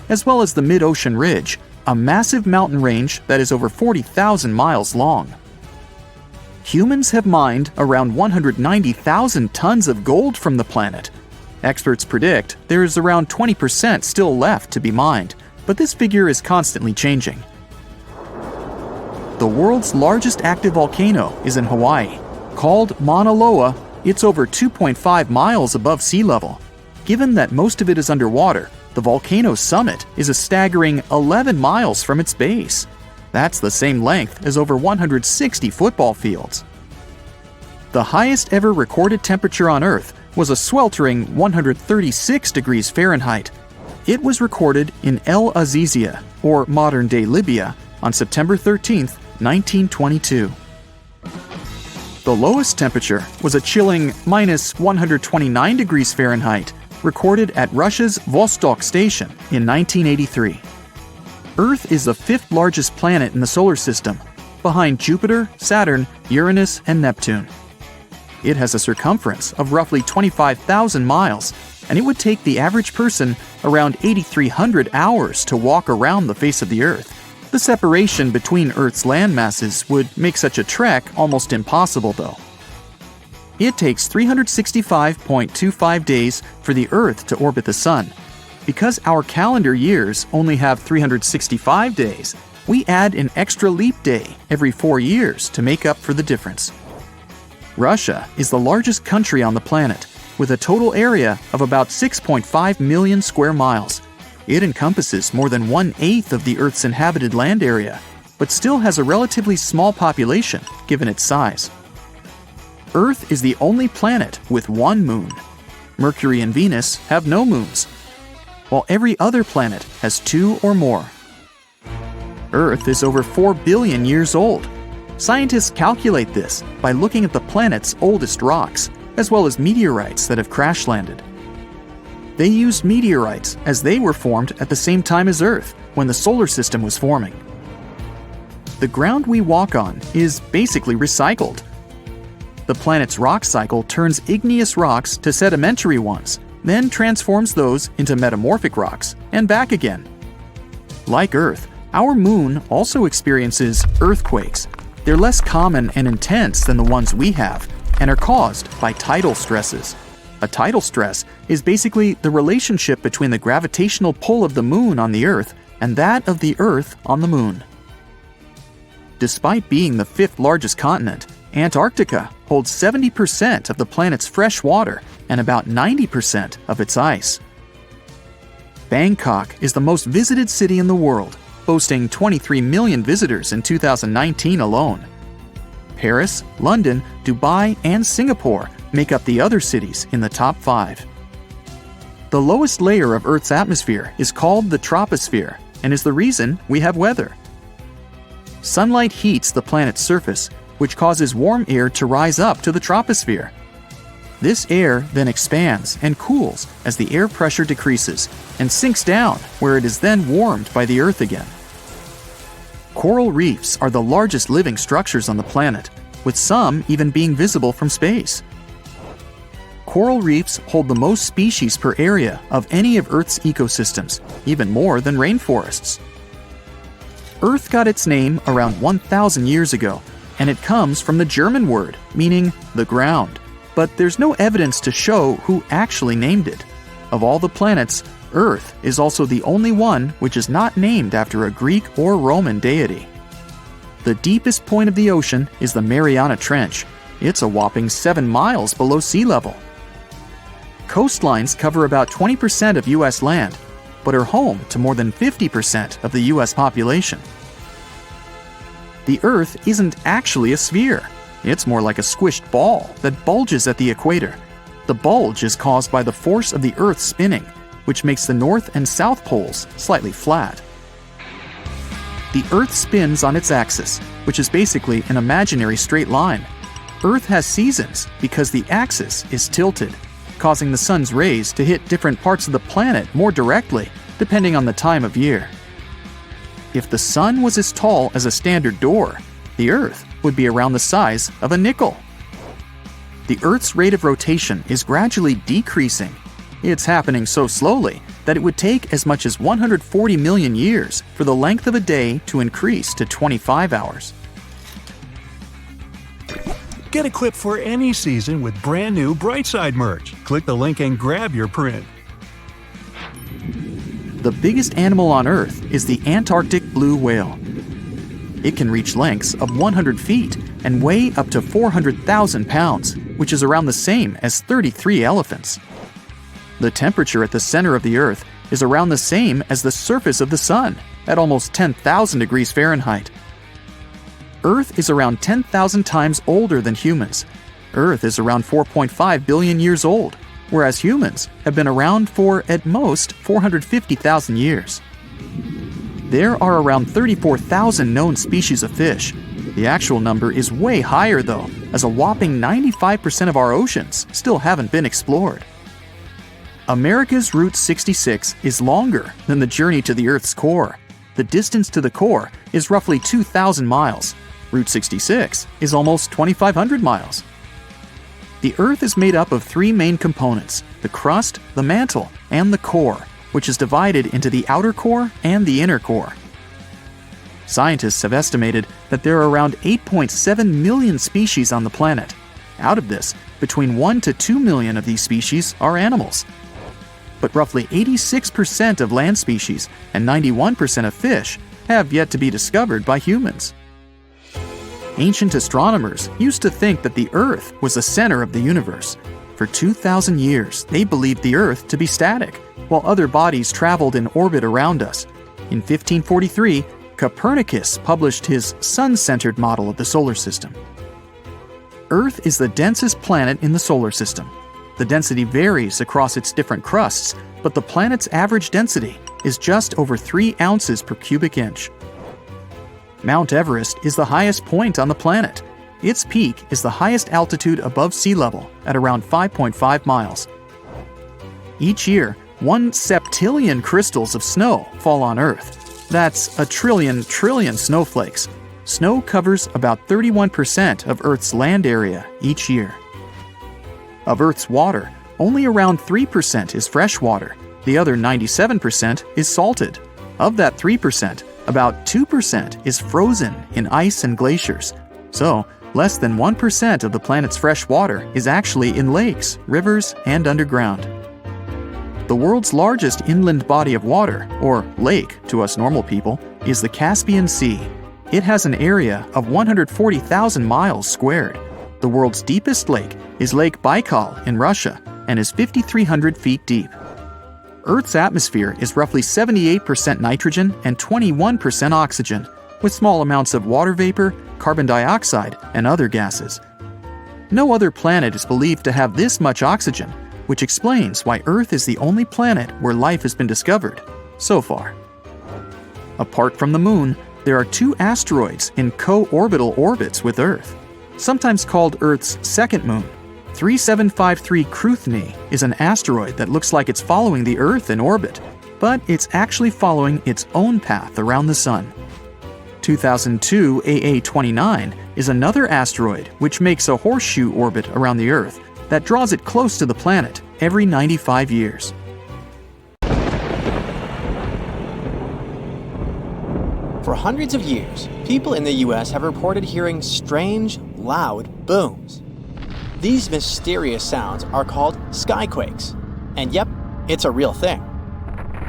D: as well as the mid-ocean ridge, a massive mountain range that is over 40,000 miles long. Humans have mined around 190,000 tons of gold from the planet. Experts predict there is around 20% still left to be mined, but this figure is constantly changing. The world's largest active volcano is in Hawaii. Called Mauna Loa, it's over 2.5 miles above sea level. Given that most of it is underwater, the volcano's summit is a staggering 11 miles from its base. That's the same length as over 160 football fields. The highest ever recorded temperature on Earth was a sweltering 136 degrees Fahrenheit. It was recorded in El Azizia, or modern-day Libya, on September 13, 1922. The lowest temperature was a chilling minus 129 degrees Fahrenheit, recorded at Russia's Vostok station in 1983. Earth is the 5th largest planet in the solar system, behind Jupiter, Saturn, Uranus, and Neptune. It has a circumference of roughly 25,000 miles, and it would take the average person around 8,300 hours to walk around the face of the Earth. The separation between Earth's land masses would make such a trek almost impossible, though. It takes 365.25 days for the Earth to orbit the Sun. Because our calendar years only have 365 days, we add an extra leap day every 4 years to make up for the difference. Russia is the largest country on the planet, with a total area of about 6.5 million square miles. It encompasses more than 1/8 of the Earth's inhabited land area, but still has a relatively small population given its size. Earth is the only planet with one moon. Mercury and Venus have no moons, while every other planet has 2 or more. Earth is over 4 billion years old. Scientists calculate this by looking at the planet's oldest rocks, as well as meteorites that have crash-landed. They used meteorites as they were formed at the same time as Earth, when the solar system was forming. The ground we walk on is basically recycled. The planet's rock cycle turns igneous rocks to sedimentary ones, then transforms those into metamorphic rocks, and back again. Like Earth, our moon also experiences earthquakes. They're less common and intense than the ones we have, and are caused by tidal stresses. A tidal stress is basically the relationship between the gravitational pull of the moon on the Earth and that of the Earth on the moon. Despite being the 5th largest continent, Antarctica holds 70% of the planet's fresh water and about 90% of its ice. Bangkok is the most visited city in the world, boasting 23 million visitors in 2019 alone. Paris, London, Dubai, and Singapore make up the other cities in the top 5. The lowest layer of Earth's atmosphere is called the troposphere and is the reason we have weather. Sunlight heats the planet's surface, which causes warm air to rise up to the troposphere. This air then expands and cools as the air pressure decreases and sinks down, where it is then warmed by the Earth again. Coral reefs are the largest living structures on the planet, with some even being visible from space. Coral reefs hold the most species per area of any of Earth's ecosystems, even more than rainforests. Earth got its name around 1,000 years ago, and it comes from the German word meaning the ground, but there's no evidence to show who actually named it. Of all the planets, Earth is also the only one which is not named after a Greek or Roman deity. The deepest point of the ocean is the Mariana Trench. It's a whopping 7 miles below sea level. Coastlines cover about 20% of U.S. land, but are home to more than 50% of the U.S. population. The Earth isn't actually a sphere. It's more like a squished ball that bulges at the equator. The bulge is caused by the force of the Earth spinning, which makes the north and south poles slightly flat. The Earth spins on its axis, which is basically an imaginary straight line. Earth has seasons because the axis is tilted, causing the sun's rays to hit different parts of the planet more directly, depending on the time of year. If the sun was as tall as a standard door, the Earth would be around the size of a nickel. The Earth's rate of rotation is gradually decreasing. It's happening so slowly that it would take as much as 140 million years for the length of a day to increase to 25 hours.
A: Get equipped for any season with brand new Brightside merch. Click the link and grab your print.
D: The biggest animal on Earth is the Antarctic blue whale. It can reach lengths of 100 feet and weigh up to 400,000 pounds, which is around the same as 33 elephants. The temperature at the center of the Earth is around the same as the surface of the Sun, at almost 10,000 degrees Fahrenheit. Earth is around 10,000 times older than humans. Earth is around 4.5 billion years old, whereas humans have been around for, at most, 450,000 years. There are around 34,000 known species of fish. The actual number is way higher though, as a whopping 95% of our oceans still haven't been explored. America's Route 66 is longer than the journey to the Earth's core. The distance to the core is roughly 2,000 miles. Route 66 is almost 2,500 miles. The Earth is made up of 3 main components: the crust, the mantle, and the core, which is divided into the outer core and the inner core. Scientists have estimated that there are around 8.7 million species on the planet. Out of this, between 1 to 2 million of these species are animals. But roughly 86% of land species and 91% of fish have yet to be discovered by humans. Ancient astronomers used to think that the Earth was the center of the universe. For 2,000 years, they believed the Earth to be static, while other bodies traveled in orbit around us. In 1543, Copernicus published his sun-centered model of the solar system. Earth is the densest planet in the solar system. The density varies across its different crusts, but the planet's average density is just over 3 ounces per cubic inch. Mount Everest is the highest point on the planet. Its peak is the highest altitude above sea level at around 5.5 miles. Each year, 1 septillion crystals of snow fall on Earth. That's a trillion snowflakes. Snow covers about 31% of Earth's land area each year. Of Earth's water, only around 3% is fresh water. The other 97% is salted. Of that 3%, about 2% is frozen in ice and glaciers. So, less than 1% of the planet's fresh water is actually in lakes, rivers, and underground. The world's largest inland body of water, or lake to us normal people, is the Caspian Sea. It has an area of 140,000 miles squared. The world's deepest lake is Lake Baikal in Russia and is 5,300 feet deep. Earth's atmosphere is roughly 78% nitrogen and 21% oxygen, with small amounts of water vapor, carbon dioxide, and other gases. No other planet is believed to have this much oxygen, which explains why Earth is the only planet where life has been discovered so far. Apart from the Moon, there are 2 asteroids in co-orbital orbits with Earth, sometimes called Earth's second moon. 3753 Cruithne is an asteroid that looks like it's following the Earth in orbit, but it's actually following its own path around the Sun. 2002 AA29 is another asteroid which makes a horseshoe orbit around the Earth that draws it close to the planet every 95 years.
C: For hundreds of years, people in the US have reported hearing strange, loud booms. These mysterious sounds are called skyquakes. And yep, it's a real thing.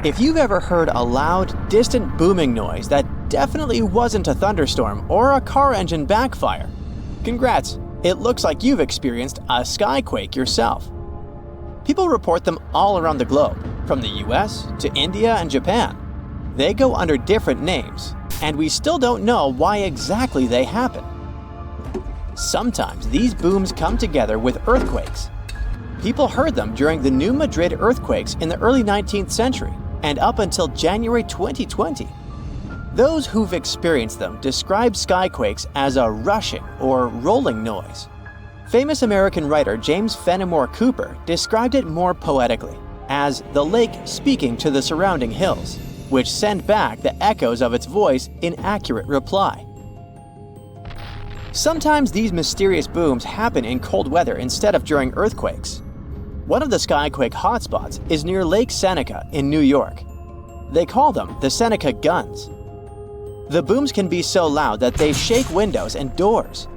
C: If you've ever heard a loud, distant booming noise that definitely wasn't a thunderstorm or a car engine backfire, congrats, it looks like you've experienced a skyquake yourself. People report them all around the globe, from the US to India and Japan. They go under different names, and we still don't know why exactly they happen. Sometimes these booms come together with earthquakes. People heard them during the New Madrid earthquakes in the early 19th century and up until January 2020. Those who've experienced them describe skyquakes as a rushing or rolling noise. Famous American writer James Fenimore Cooper described it more poetically as the lake speaking to the surrounding hills, which send back the echoes of its voice in accurate reply. Sometimes these mysterious booms happen in cold weather instead of during earthquakes. One of the skyquake hotspots is near Lake Seneca in New York. They call them the Seneca Guns. The booms can be so loud that they shake windows and doors.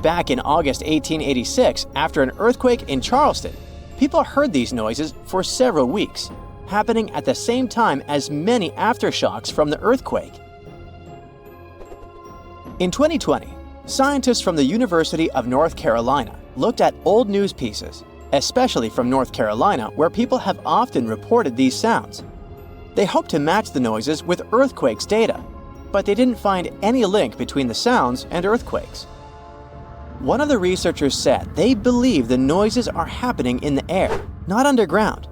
C: Back in August 1886, after an earthquake in Charleston, people heard these noises for several weeks, happening at the same time as many aftershocks from the earthquake. In 2020, scientists from the University of North Carolina looked at old news pieces, especially from North Carolina, where people have often reported these sounds. They hoped to match the noises with earthquakes data, but they didn't find any link between the sounds and earthquakes. One of the researchers said they believe the noises are happening in the air, not underground.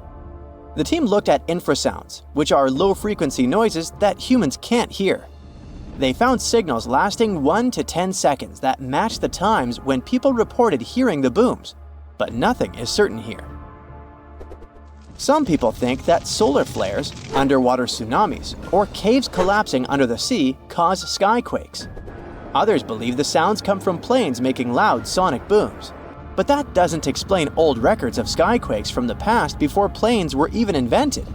C: The team looked at infrasounds, which are low-frequency noises that humans can't hear. They found signals lasting 1 to 10 seconds that matched the times when people reported hearing the booms, but nothing is certain here. Some people think that solar flares, underwater tsunamis, or caves collapsing under the sea cause skyquakes. Others believe the sounds come from planes making loud sonic booms. But that doesn't explain old records of skyquakes from the past before planes were even invented.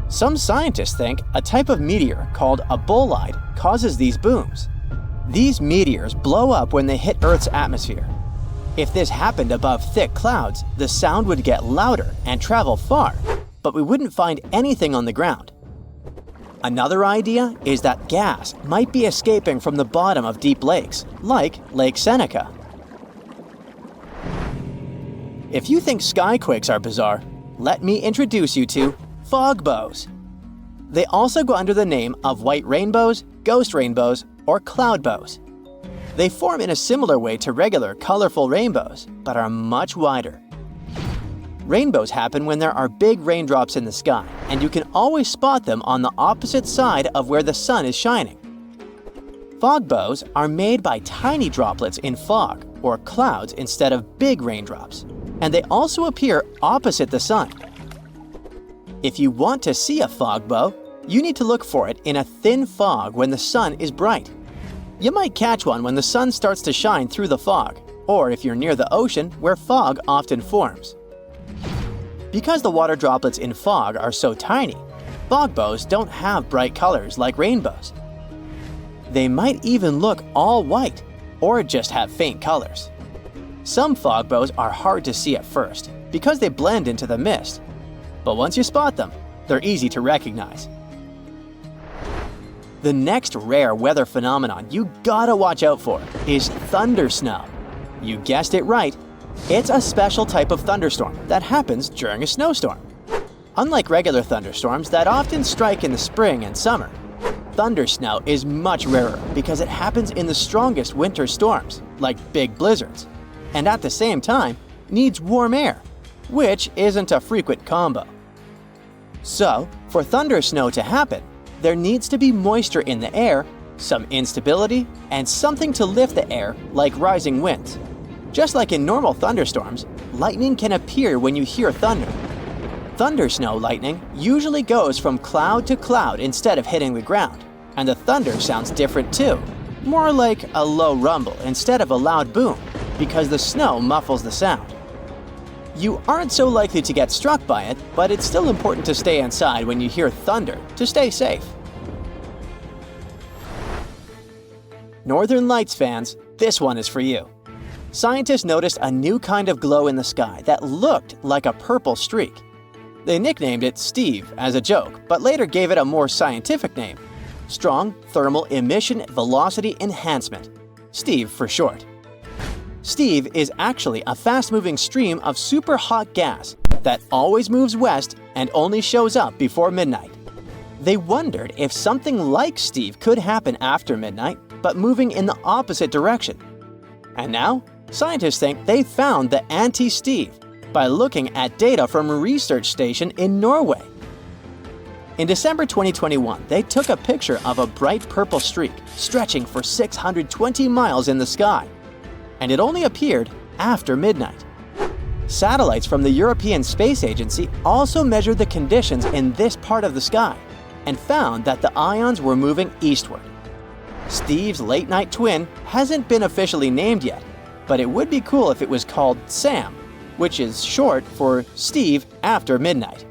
C: Some scientists think a type of meteor called a bolide causes these booms. These meteors blow up when they hit Earth's atmosphere. If this happened above thick clouds, the sound would get louder and travel far, but we wouldn't find anything on the ground. Another idea is that gas might be escaping from the bottom of deep lakes, like Lake Seneca. If you think skyquakes are bizarre, let me introduce you to fog bows. They also go under the name of white rainbows, ghost rainbows, or cloud bows. They form in a similar way to regular colorful rainbows, but are much wider. Rainbows happen when there are big raindrops in the sky, and you can always spot them on the opposite side of where the sun is shining. Fog bows are made by tiny droplets in fog, or clouds, instead of big raindrops, and they also appear opposite the sun. If you want to see a fog bow, you need to look for it in a thin fog when the sun is bright. You might catch one when the sun starts to shine through the fog, or if you're near the ocean where fog often forms. Because the water droplets in fog are so tiny, fog bows don't have bright colors like rainbows. They might even look all white, or just have faint colors. Some fog bows are hard to see at first because they blend into the mist, but once you spot them, they're easy to recognize. The next rare weather phenomenon you gotta watch out for is thunder snow. You guessed it right. It's a special type of thunderstorm that happens during a snowstorm. Unlike regular thunderstorms that often strike in the spring and summer, thunder snow is much rarer because it happens in the strongest winter storms, like big blizzards, and at the same time needs warm air, which isn't a frequent combo. So, for thunder snow to happen, there needs to be moisture in the air, some instability, and something to lift the air like rising winds. Just like in normal thunderstorms, lightning can appear when you hear thunder. Thunder snow lightning usually goes from cloud to cloud instead of hitting the ground, and the thunder sounds different too, more like a low rumble instead of a loud boom, because the snow muffles the sound. You aren't so likely to get struck by it, but it's still important to stay inside when you hear thunder to stay safe. Northern Lights fans, this one is for you. Scientists noticed a new kind of glow in the sky that looked like a purple streak. They nicknamed it Steve as a joke, but later gave it a more scientific name: Strong Thermal Emission Velocity Enhancement, Steve for short. Steve is actually a fast-moving stream of super hot gas that always moves west and only shows up before midnight. They wondered if something like Steve could happen after midnight, but moving in the opposite direction. And now, scientists think they found the anti-Steve by looking at data from a research station in Norway. In December 2021, they took a picture of a bright purple streak stretching for 620 miles in the sky, and it only appeared after midnight. Satellites from the European Space Agency also measured the conditions in this part of the sky and found that the ions were moving eastward. Steve's late-night twin hasn't been officially named yet, but it would be cool if it was called SAM, which is short for Steve After Midnight.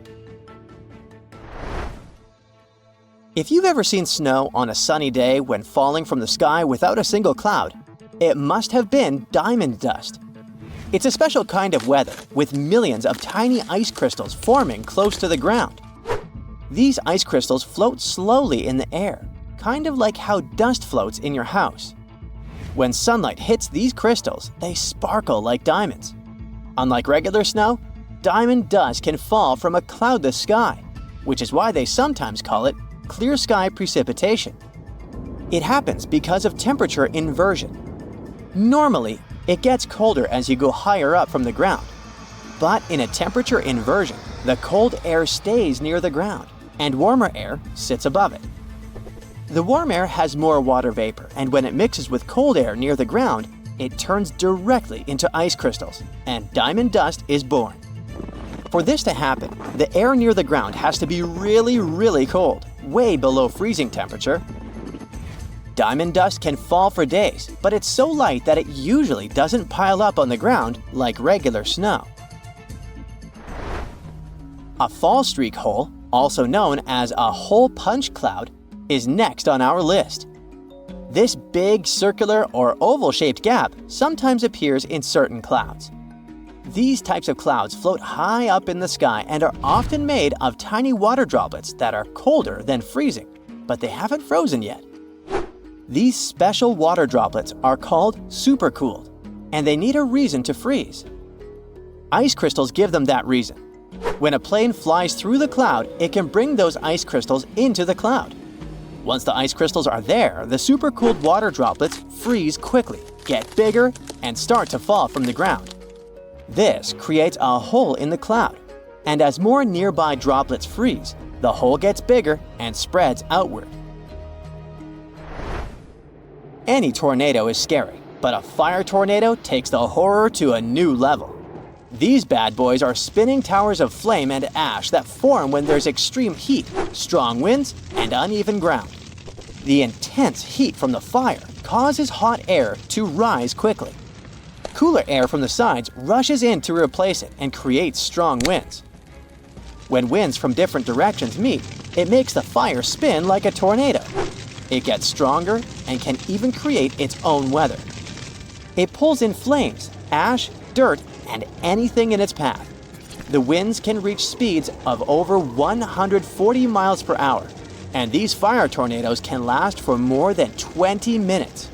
C: If you've ever seen snow on a sunny day when falling from the sky without a single cloud, it must have been diamond dust. It's a special kind of weather with millions of tiny ice crystals forming close to the ground. These ice crystals float slowly in the air, kind of like how dust floats in your house. When sunlight hits these crystals, they sparkle like diamonds. Unlike regular snow, diamond dust can fall from a cloudless sky, which is why they sometimes call it clear sky precipitation. It happens because of temperature inversion. Normally, it gets colder as you go higher up from the ground. But in a temperature inversion, the cold air stays near the ground, and warmer air sits above it. The warm air has more water vapor, and when it mixes with cold air near the ground, it turns directly into ice crystals, and diamond dust is born. For this to happen, the air near the ground has to be really, really cold, way below freezing temperature. Diamond dust can fall for days, but it's so light that it usually doesn't pile up on the ground like regular snow. A fall streak hole, also known as a hole punch cloud, is next on our list. This big circular or oval-shaped gap sometimes appears in certain clouds. These types of clouds float high up in the sky and are often made of tiny water droplets that are colder than freezing. but they haven't frozen yet. These special water droplets are called supercooled, and they need a reason to freeze. Ice crystals give them that reason. When a plane flies through the cloud, it can bring those ice crystals into the cloud. Once the ice crystals are there, the supercooled water droplets freeze quickly, get bigger, and start to fall from the ground. This creates a hole in the cloud, and as more nearby droplets freeze, the hole gets bigger and spreads outward. Any tornado is scary, but a fire tornado takes the horror to a new level. These bad boys are spinning towers of flame and ash that form when there's extreme heat, strong winds, and uneven ground. The intense heat from the fire causes hot air to rise quickly. Cooler air from the sides rushes in to replace it and creates strong winds. When winds from different directions meet, it makes the fire spin like a tornado. It gets stronger and can even create its own weather. It pulls in flames, ash, dirt, and anything in its path. The winds can reach speeds of over 140 miles per hour, and these fire tornadoes can last for more than 20 minutes.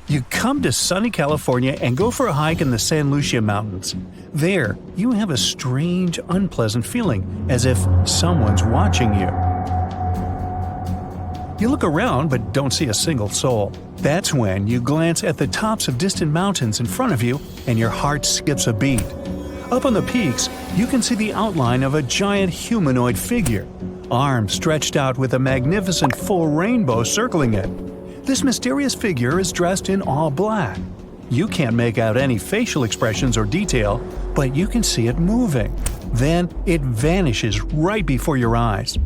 A: You come to sunny California and go for a hike in the San Lucia Mountains. There, you have a strange, unpleasant feeling, as if someone's watching you. You look around but don't see a single soul. That's when you glance at the tops of distant mountains in front of you and your heart skips a beat. Up on the peaks, you can see the outline of a giant humanoid figure, arms stretched out with a magnificent full rainbow circling it. This mysterious figure is dressed in all black. You can't make out any facial expressions or detail, but you can see it moving. Then it vanishes right before your eyes.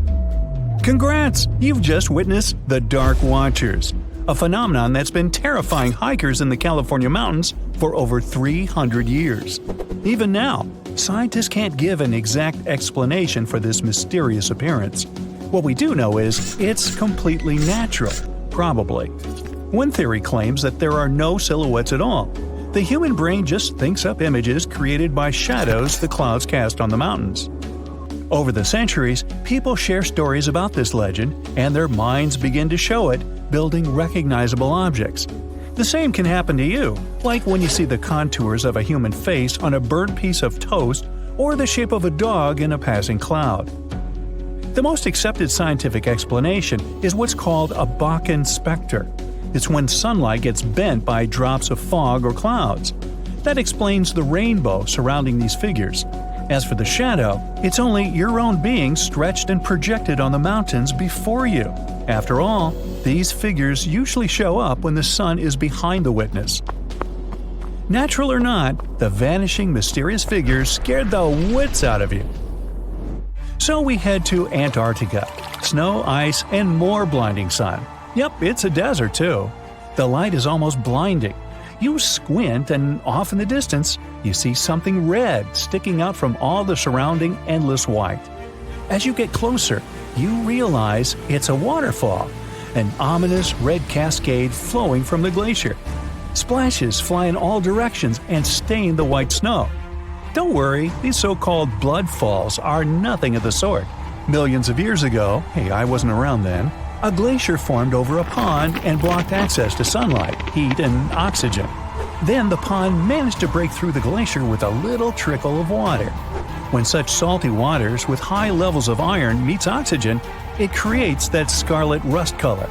A: Congrats! You've just witnessed the Dark Watchers, a phenomenon that's been terrifying hikers in the California mountains for over 300 years. Even now, scientists can't give an exact explanation for this mysterious appearance. What we do know is it's completely natural, probably. One theory claims that there are no silhouettes at all. The human brain just thinks up images created by shadows the clouds cast on the mountains. Over the centuries, people share stories about this legend, and their minds begin to show it, building recognizable objects. The same can happen to you, like when you see the contours of a human face on a burnt piece of toast or the shape of a dog in a passing cloud. The most accepted scientific explanation is what's called a Bakken specter. It's when sunlight gets bent by drops of fog or clouds. That explains the rainbow surrounding these figures. As for the shadow, it's only your own being stretched and projected on the mountains before you. After all, these figures usually show up when the sun is behind the witness. Natural or not, the vanishing mysterious figures scared the wits out of you. So we head to Antarctica. Snow, ice, and more blinding sun. Yep, it's a desert too. The light is almost blinding. You squint and off in the distance, you see something red sticking out from all the surrounding endless white. As you get closer, you realize it's a waterfall, an ominous red cascade flowing from the glacier. Splashes fly in all directions and stain the white snow. Don't worry, these so-called blood falls are nothing of the sort. Millions of years ago, hey, I wasn't around then, a glacier formed over a pond and blocked access to sunlight, heat, and oxygen. Then the pond managed to break through the glacier with a little trickle of water. When such salty waters with high levels of iron meets oxygen, it creates that scarlet rust color.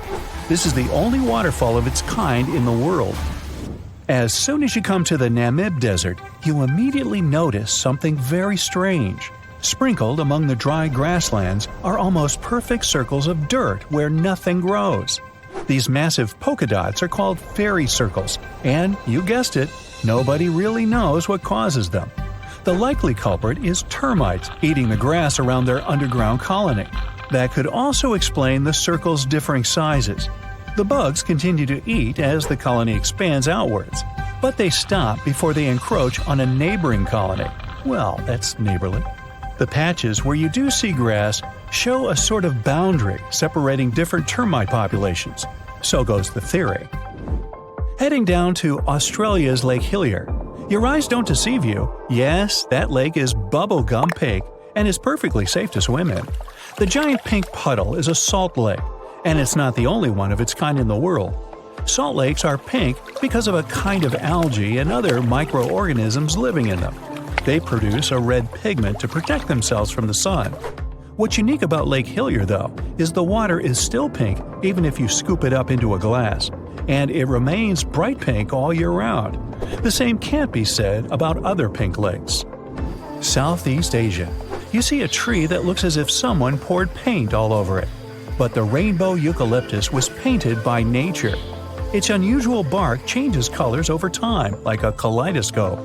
A: This is the only waterfall of its kind in the world. As soon as you come to the Namib Desert, you immediately notice something very strange. Sprinkled among the dry grasslands are almost perfect circles of dirt where nothing grows. These massive polka dots are called fairy circles, and, you guessed it, nobody really knows what causes them. The likely culprit is termites eating the grass around their underground colony. That could also explain the circles' differing sizes. The bugs continue to eat as the colony expands outwards, but they stop before they encroach on a neighboring colony. Well, that's neighborly. The patches where you do see grass show a sort of boundary separating different termite populations. So goes the theory. Heading down to Australia's Lake Hillier. Your eyes don't deceive you. Yes, that lake is bubblegum pink and is perfectly safe to swim in. The giant pink puddle is a salt lake, and it's not the only one of its kind in the world. Salt lakes are pink because of a kind of algae and other microorganisms living in them. They produce a red pigment to protect themselves from the sun. What's unique about Lake Hillier, though, is the water is still pink even if you scoop it up into a glass, and it remains bright pink all year round. The same can't be said about other pink lakes. Southeast Asia. You see a tree that looks as if someone poured paint all over it. But the rainbow eucalyptus was painted by nature. Its unusual bark changes colors over time, like a kaleidoscope.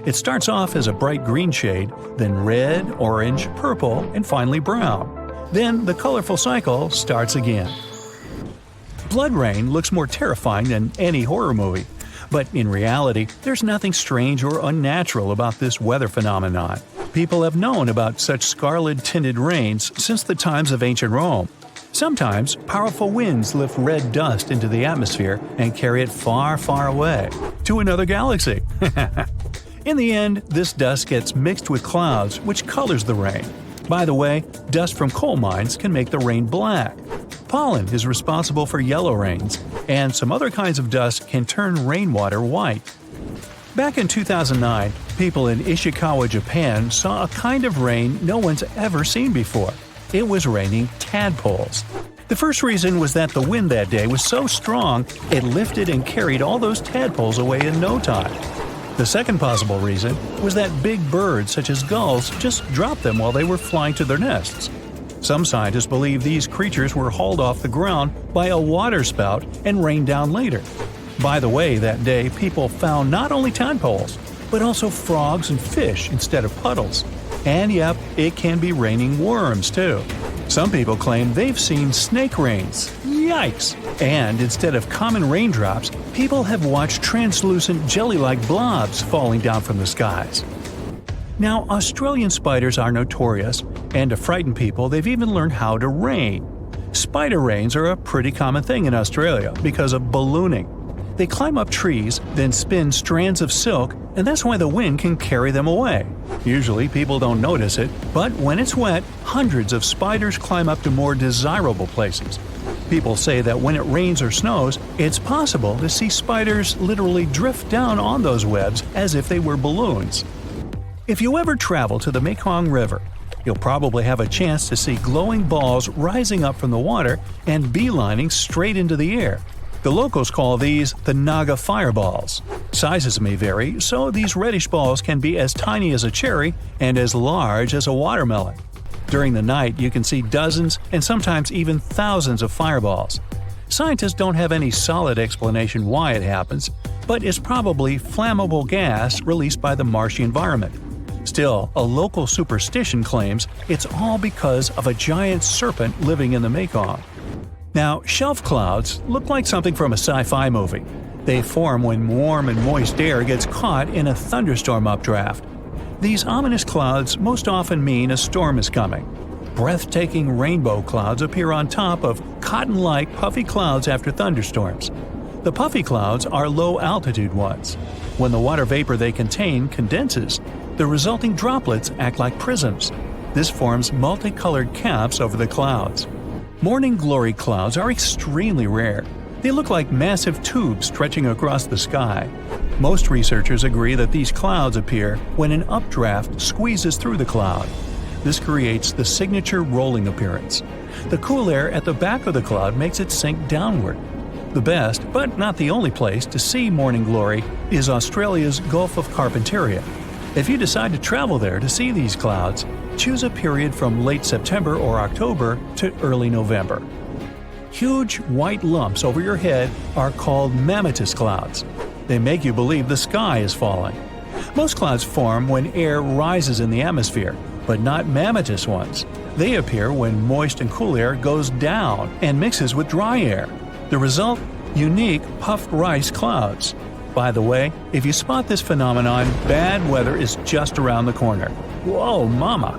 A: It starts off as a bright green shade, then red, orange, purple, and finally brown. Then the colorful cycle starts again. Blood rain looks more terrifying than any horror movie, but in reality, there's nothing strange or unnatural about this weather phenomenon. People have known about such scarlet-tinted rains since the times of ancient Rome. Sometimes, powerful winds lift red dust into the atmosphere and carry it far, far away, to another galaxy. In the end, this dust gets mixed with clouds, which colors the rain. By the way, dust from coal mines can make the rain black. Pollen is responsible for yellow rains, and some other kinds of dust can turn rainwater white. Back in 2009, people in Ishikawa, Japan saw a kind of rain no one's ever seen before. It was raining tadpoles. The first reason was that the wind that day was so strong, it lifted and carried all those tadpoles away in no time. The second possible reason was that big birds such as gulls just dropped them while they were flying to their nests. Some scientists believe these creatures were hauled off the ground by a waterspout and rained down later. By the way, that day people found not only tadpoles, but also frogs and fish instead of puddles. And yep, it can be raining worms too. Some people claim they've seen snake rains. Yikes! And instead of common raindrops, people have watched translucent jelly-like blobs falling down from the skies. Now, Australian spiders are notorious, and to frighten people, they've even learned how to rain. Spider rains are a pretty common thing in Australia because of ballooning. They climb up trees, then spin strands of silk, and that's why the wind can carry them away. Usually people don't notice it, but when it's wet, hundreds of spiders climb up to more desirable places. People say that when it rains or snows, it's possible to see spiders literally drift down on those webs as if they were balloons. If you ever travel to the Mekong River, you'll probably have a chance to see glowing balls rising up from the water and beelining straight into the air. The locals call these the Naga fireballs. Sizes may vary, so these reddish balls can be as tiny as a cherry and as large as a watermelon. During the night, you can see dozens and sometimes even thousands of fireballs. Scientists don't have any solid explanation why it happens, but it's probably flammable gas released by the marshy environment. Still, a local superstition claims it's all because of a giant serpent living in the Mekong. Now, shelf clouds look like something from a sci-fi movie. They form when warm and moist air gets caught in a thunderstorm updraft. These ominous clouds most often mean a storm is coming. Breathtaking rainbow clouds appear on top of cotton-like puffy clouds after thunderstorms. The puffy clouds are low-altitude ones. When the water vapor they contain condenses, the resulting droplets act like prisms. This forms multicolored caps over the clouds. Morning glory clouds are extremely rare. They look like massive tubes stretching across the sky. Most researchers agree that these clouds appear when an updraft squeezes through the cloud. This creates the signature rolling appearance. The cool air at the back of the cloud makes it sink downward. The best, but not the only place to see morning glory is Australia's Gulf of Carpentaria. If you decide to travel there to see these clouds, choose a period from late September or October to early November. Huge white lumps over your head are called mammatus clouds. They make you believe the sky is falling. Most clouds form when air rises in the atmosphere, but not mammatus ones. They appear when moist and cool air goes down and mixes with dry air. The result? Unique puffed rice clouds. By the way, if you spot this phenomenon, bad weather is just around the corner. Whoa, mama!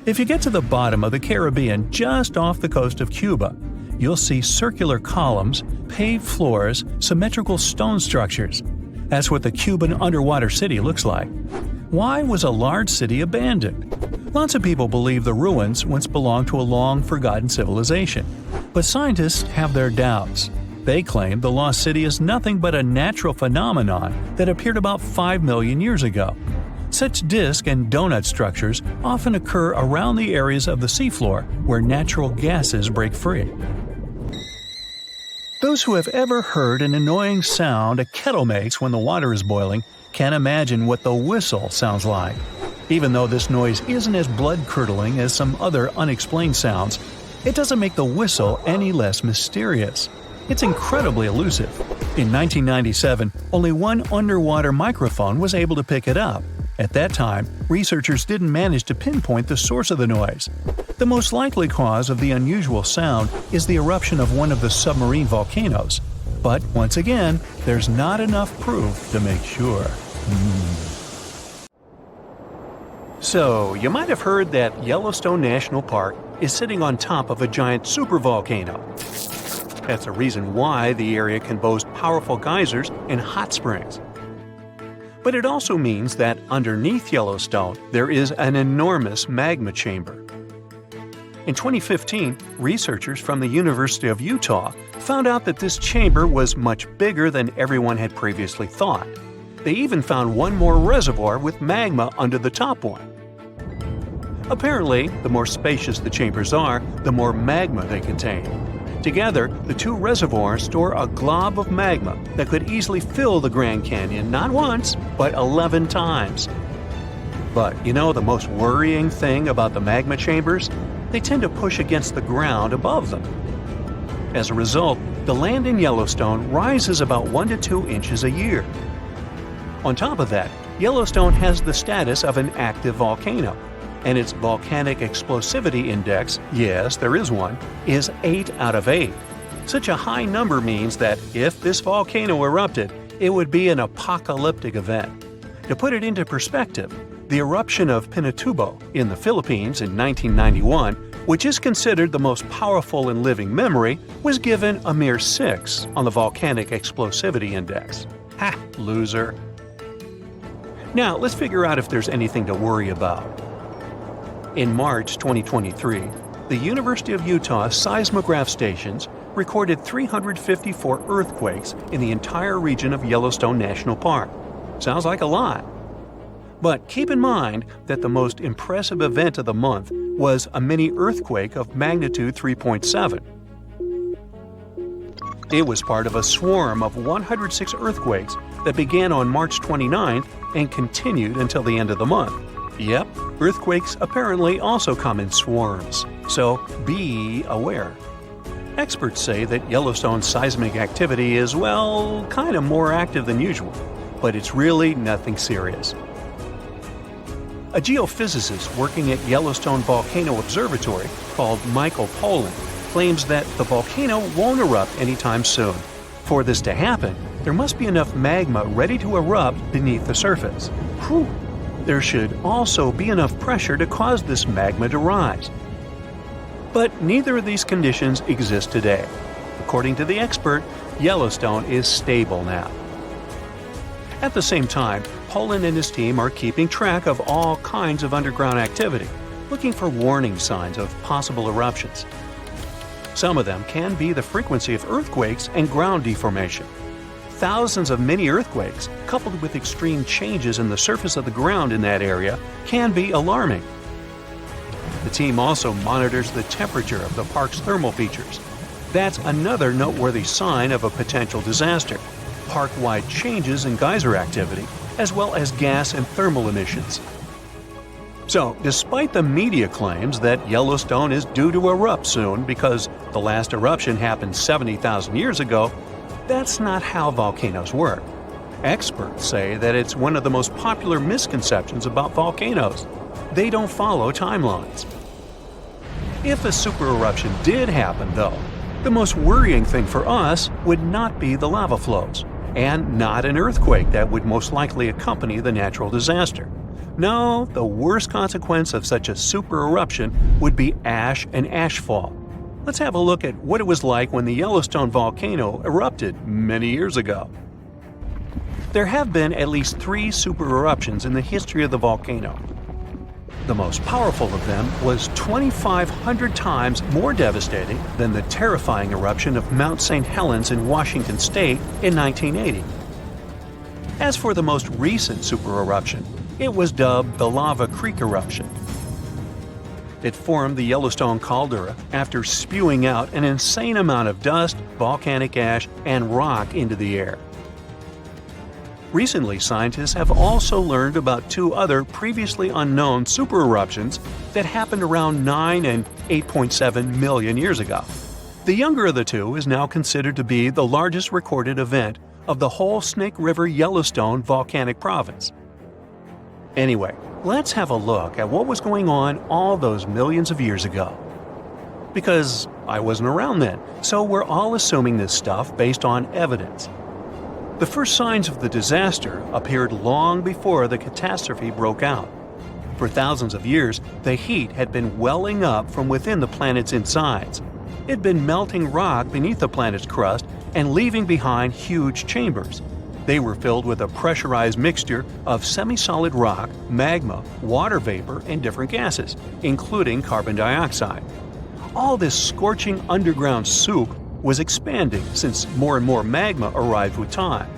A: If you get to the bottom of the Caribbean just off the coast of Cuba, you'll see circular columns, paved floors, symmetrical stone structures. That's what the Cuban underwater city looks like. Why was a large city abandoned? Lots of people believe the ruins once belonged to a long-forgotten civilization, but scientists have their doubts. They claim the lost city is nothing but a natural phenomenon that appeared about 5 million years ago. Such disc and donut structures often occur around the areas of the seafloor where natural gases break free. Those who have ever heard an annoying sound a kettle makes when the water is boiling can imagine what the whistle sounds like. Even though this noise isn't as blood-curdling as some other unexplained sounds, it doesn't make the whistle any less mysterious. It's incredibly elusive. In 1997, only one underwater microphone was able to pick it up. At that time, researchers didn't manage to pinpoint the source of the noise. The most likely cause of the unusual sound is the eruption of one of the submarine volcanoes. But once again, there's not enough proof to make sure. So, you might have heard that Yellowstone National Park is sitting on top of a giant supervolcano. That's the reason why the area can boast powerful geysers and hot springs. But it also means that underneath Yellowstone, there is an enormous magma chamber. In 2015, researchers from the University of Utah found out that this chamber was much bigger than everyone had previously thought. They even found one more reservoir with magma under the top one. Apparently, the more spacious the chambers are, the more magma they contain. Together, the two reservoirs store a glob of magma that could easily fill the Grand Canyon not once, but 11 times. But you know the most worrying thing about the magma chambers? They tend to push against the ground above them. As a result, the land in Yellowstone rises about 1 to 2 inches a year. On top of that, Yellowstone has the status of an active volcano, and its volcanic explosivity index, yes, there is one, is 8 out of 8. Such a high number means that if this volcano erupted, it would be an apocalyptic event. To put it into perspective, the eruption of Pinatubo in the Philippines in 1991, which is considered the most powerful in living memory, was given a mere 6 on the volcanic explosivity index. Ha, loser. Now, let's figure out if there's anything to worry about. In March 2023, the University of Utah seismograph stations recorded 354 earthquakes in the entire region of Yellowstone National Park. Sounds like a lot. But keep in mind that the most impressive event of the month was a mini earthquake of magnitude 3.7. It was part of a swarm of 106 earthquakes that began on March 29th and continued until the end of the month. Yep, earthquakes apparently also come in swarms, so be aware. Experts say that Yellowstone's seismic activity is, well, kind of more active than usual, but it's really nothing serious. A geophysicist working at Yellowstone Volcano Observatory called Michael Pollan claims that the volcano won't erupt anytime soon. For this to happen, there must be enough magma ready to erupt beneath the surface. Whew. There should also be enough pressure to cause this magma to rise. But neither of these conditions exist today. According to the expert, Yellowstone is stable now. At the same time, Pollan and his team are keeping track of all kinds of underground activity, looking for warning signs of possible eruptions. Some of them can be the frequency of earthquakes and ground deformation. Thousands of mini earthquakes, coupled with extreme changes in the surface of the ground in that area, can be alarming. The team also monitors the temperature of the park's thermal features. That's another noteworthy sign of a potential disaster: park-wide changes in geyser activity, as well as gas and thermal emissions. So, despite the media claims that Yellowstone is due to erupt soon because the last eruption happened 70,000 years ago, that's not how volcanoes work. Experts say that it's one of the most popular misconceptions about volcanoes. They don't follow timelines. If a supereruption did happen, though, the most worrying thing for us would not be the lava flows, and not an earthquake that would most likely accompany the natural disaster. No, the worst consequence of such a supereruption would be ash and ashfall. Let's have a look at what it was like when the Yellowstone volcano erupted many years ago. There have been at least 3 supereruptions in the history of the volcano. The most powerful of them was 2,500 times more devastating than the terrifying eruption of Mount St. Helens in Washington state in 1980. As for the most recent supereruption, it was dubbed the Lava Creek eruption. It formed the Yellowstone caldera after spewing out an insane amount of dust, volcanic ash, and rock into the air. Recently, scientists have also learned about two other previously unknown supereruptions that happened around 9 and 8.7 million years ago. The younger of the two is now considered to be the largest recorded event of the whole Snake River Yellowstone volcanic province. Anyway, let's have a look at what was going on all those millions of years ago. Because I wasn't around then, so we're all assuming this stuff based on evidence. The first signs of the disaster appeared long before the catastrophe broke out. For thousands of years, the heat had been welling up from within the planet's insides. It had been melting rock beneath the planet's crust and leaving behind huge chambers. They were filled with a pressurized mixture of semi-solid rock, magma, water vapor, and different gases, including carbon dioxide. All this scorching underground soup was expanding since more and more magma arrived with time.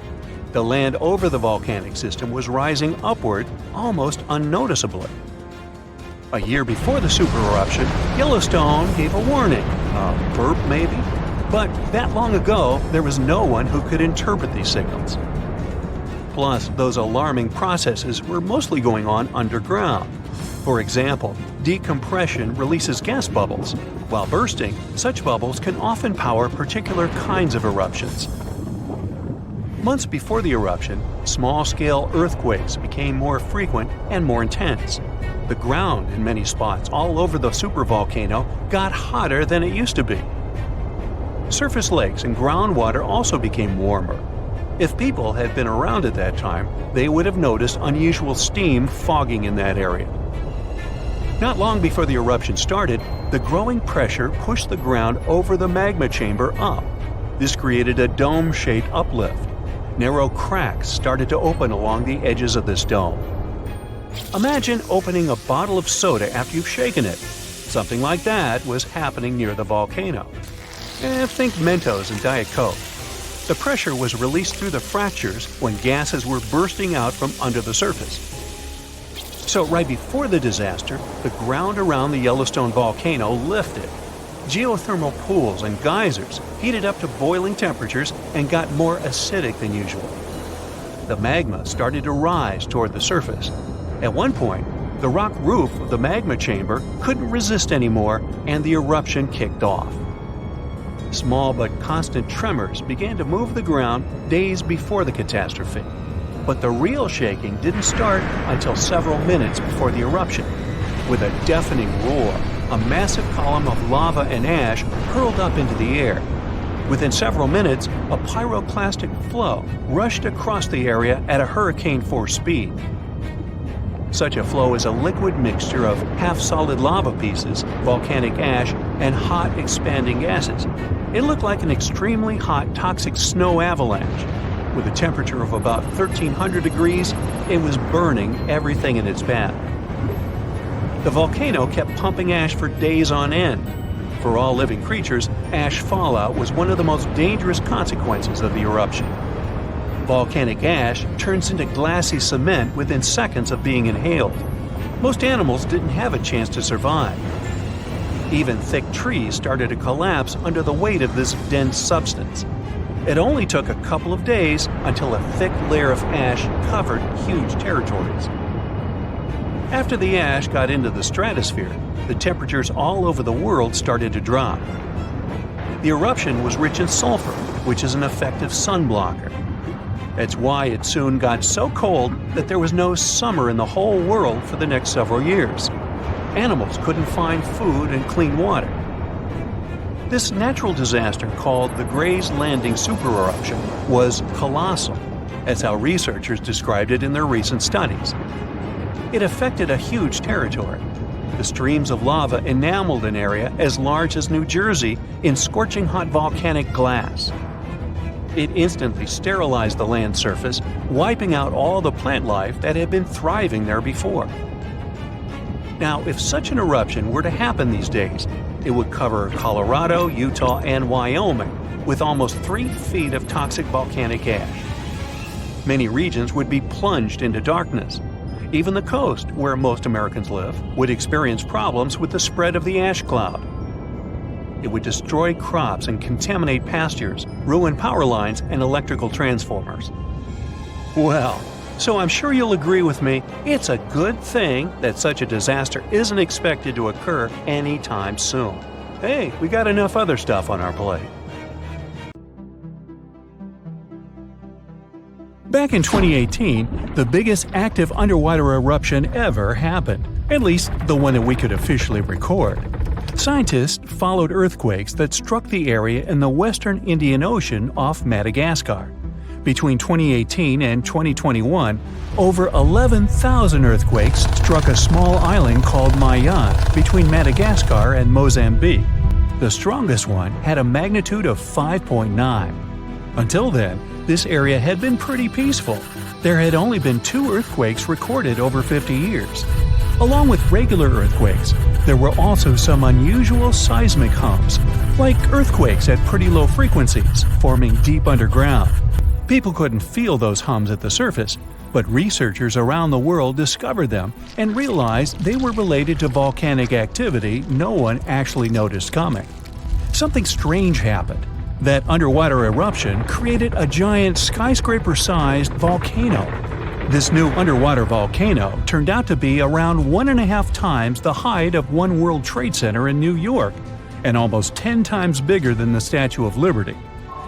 A: The land over the volcanic system was rising upward almost unnoticeably. A year before the supereruption, Yellowstone gave a warning, a burp maybe, but that long ago there was no one who could interpret these signals. Plus, those alarming processes were mostly going on underground. For example, decompression releases gas bubbles. While bursting, such bubbles can often power particular kinds of eruptions. Months before the eruption, small-scale earthquakes became more frequent and more intense. The ground in many spots all over the supervolcano got hotter than it used to be. Surface lakes and groundwater also became warmer. If people had been around at that time, they would have noticed unusual steam fogging in that area. Not long before the eruption started, the growing pressure pushed the ground over the magma chamber up. This created a dome-shaped uplift. Narrow cracks started to open along the edges of this dome. Imagine opening a bottle of soda after you've shaken it. Something like that was happening near the volcano. Think Mentos and Diet Coke. The pressure was released through the fractures when gases were bursting out from under the surface. So right before the disaster, the ground around the Yellowstone volcano lifted. Geothermal pools and geysers heated up to boiling temperatures and got more acidic than usual. The magma started to rise toward the surface. At one point, the rock roof of the magma chamber couldn't resist anymore and the eruption kicked off. Small but constant tremors began to move the ground days before the catastrophe. But the real shaking didn't start until several minutes before the eruption. With a deafening roar, a massive column of lava and ash hurled up into the air. Within several minutes, a pyroclastic flow rushed across the area at a hurricane-force speed. Such a flow is a liquid mixture of half-solid lava pieces, volcanic ash, and hot, expanding gases. It looked like an extremely hot, toxic snow avalanche. With a temperature of about 1,300 degrees, it was burning everything in its path. The volcano kept pumping ash for days on end. For all living creatures, ash fallout was one of the most dangerous consequences of the eruption. Volcanic ash turns into glassy cement within seconds of being inhaled. Most animals didn't have a chance to survive. Even thick trees started to collapse under the weight of this dense substance. It only took a couple of days until a thick layer of ash covered huge territories. After the ash got into the stratosphere, the temperatures all over the world started to drop. The eruption was rich in sulfur, which is an effective sunblocker. That's why it soon got so cold that there was no summer in the whole world for the next several years. Animals couldn't find food and clean water. This natural disaster, called the Gray's Landing supereruption, was colossal. That's how researchers described it in their recent studies. It affected a huge territory. The streams of lava enameled an area as large as New Jersey in scorching hot volcanic glass. It instantly sterilized the land surface, wiping out all the plant life that had been thriving there before. Now, if such an eruption were to happen these days, it would cover Colorado, Utah, and Wyoming, with almost 3 feet of toxic volcanic ash. Many regions would be plunged into darkness. Even the coast, where most Americans live, would experience problems with the spread of the ash cloud. It would destroy crops and contaminate pastures, ruin power lines and electrical transformers. Well, so I'm sure you'll agree with me, it's a good thing that such a disaster isn't expected to occur anytime soon. Hey, we got enough other stuff on our plate. Back in 2018, the biggest active underwater eruption ever happened, at least the one that we could officially record. Scientists followed earthquakes that struck the area in the western Indian Ocean off Madagascar. Between 2018 and 2021, over 11,000 earthquakes struck a small island called Mayan between Madagascar and Mozambique. The strongest one had a magnitude of 5.9. Until then, this area had been pretty peaceful. There had only been 2 earthquakes recorded over 50 years. Along with regular earthquakes, there were also some unusual seismic hums, like earthquakes at pretty low frequencies, forming deep underground. People couldn't feel those hums at the surface, but researchers around the world discovered them and realized they were related to volcanic activity no one actually noticed coming. Something strange happened. That underwater eruption created a giant skyscraper-sized volcano. This new underwater volcano turned out to be around 1.5 times the height of One World Trade Center in New York, and almost 10 times bigger than the Statue of Liberty.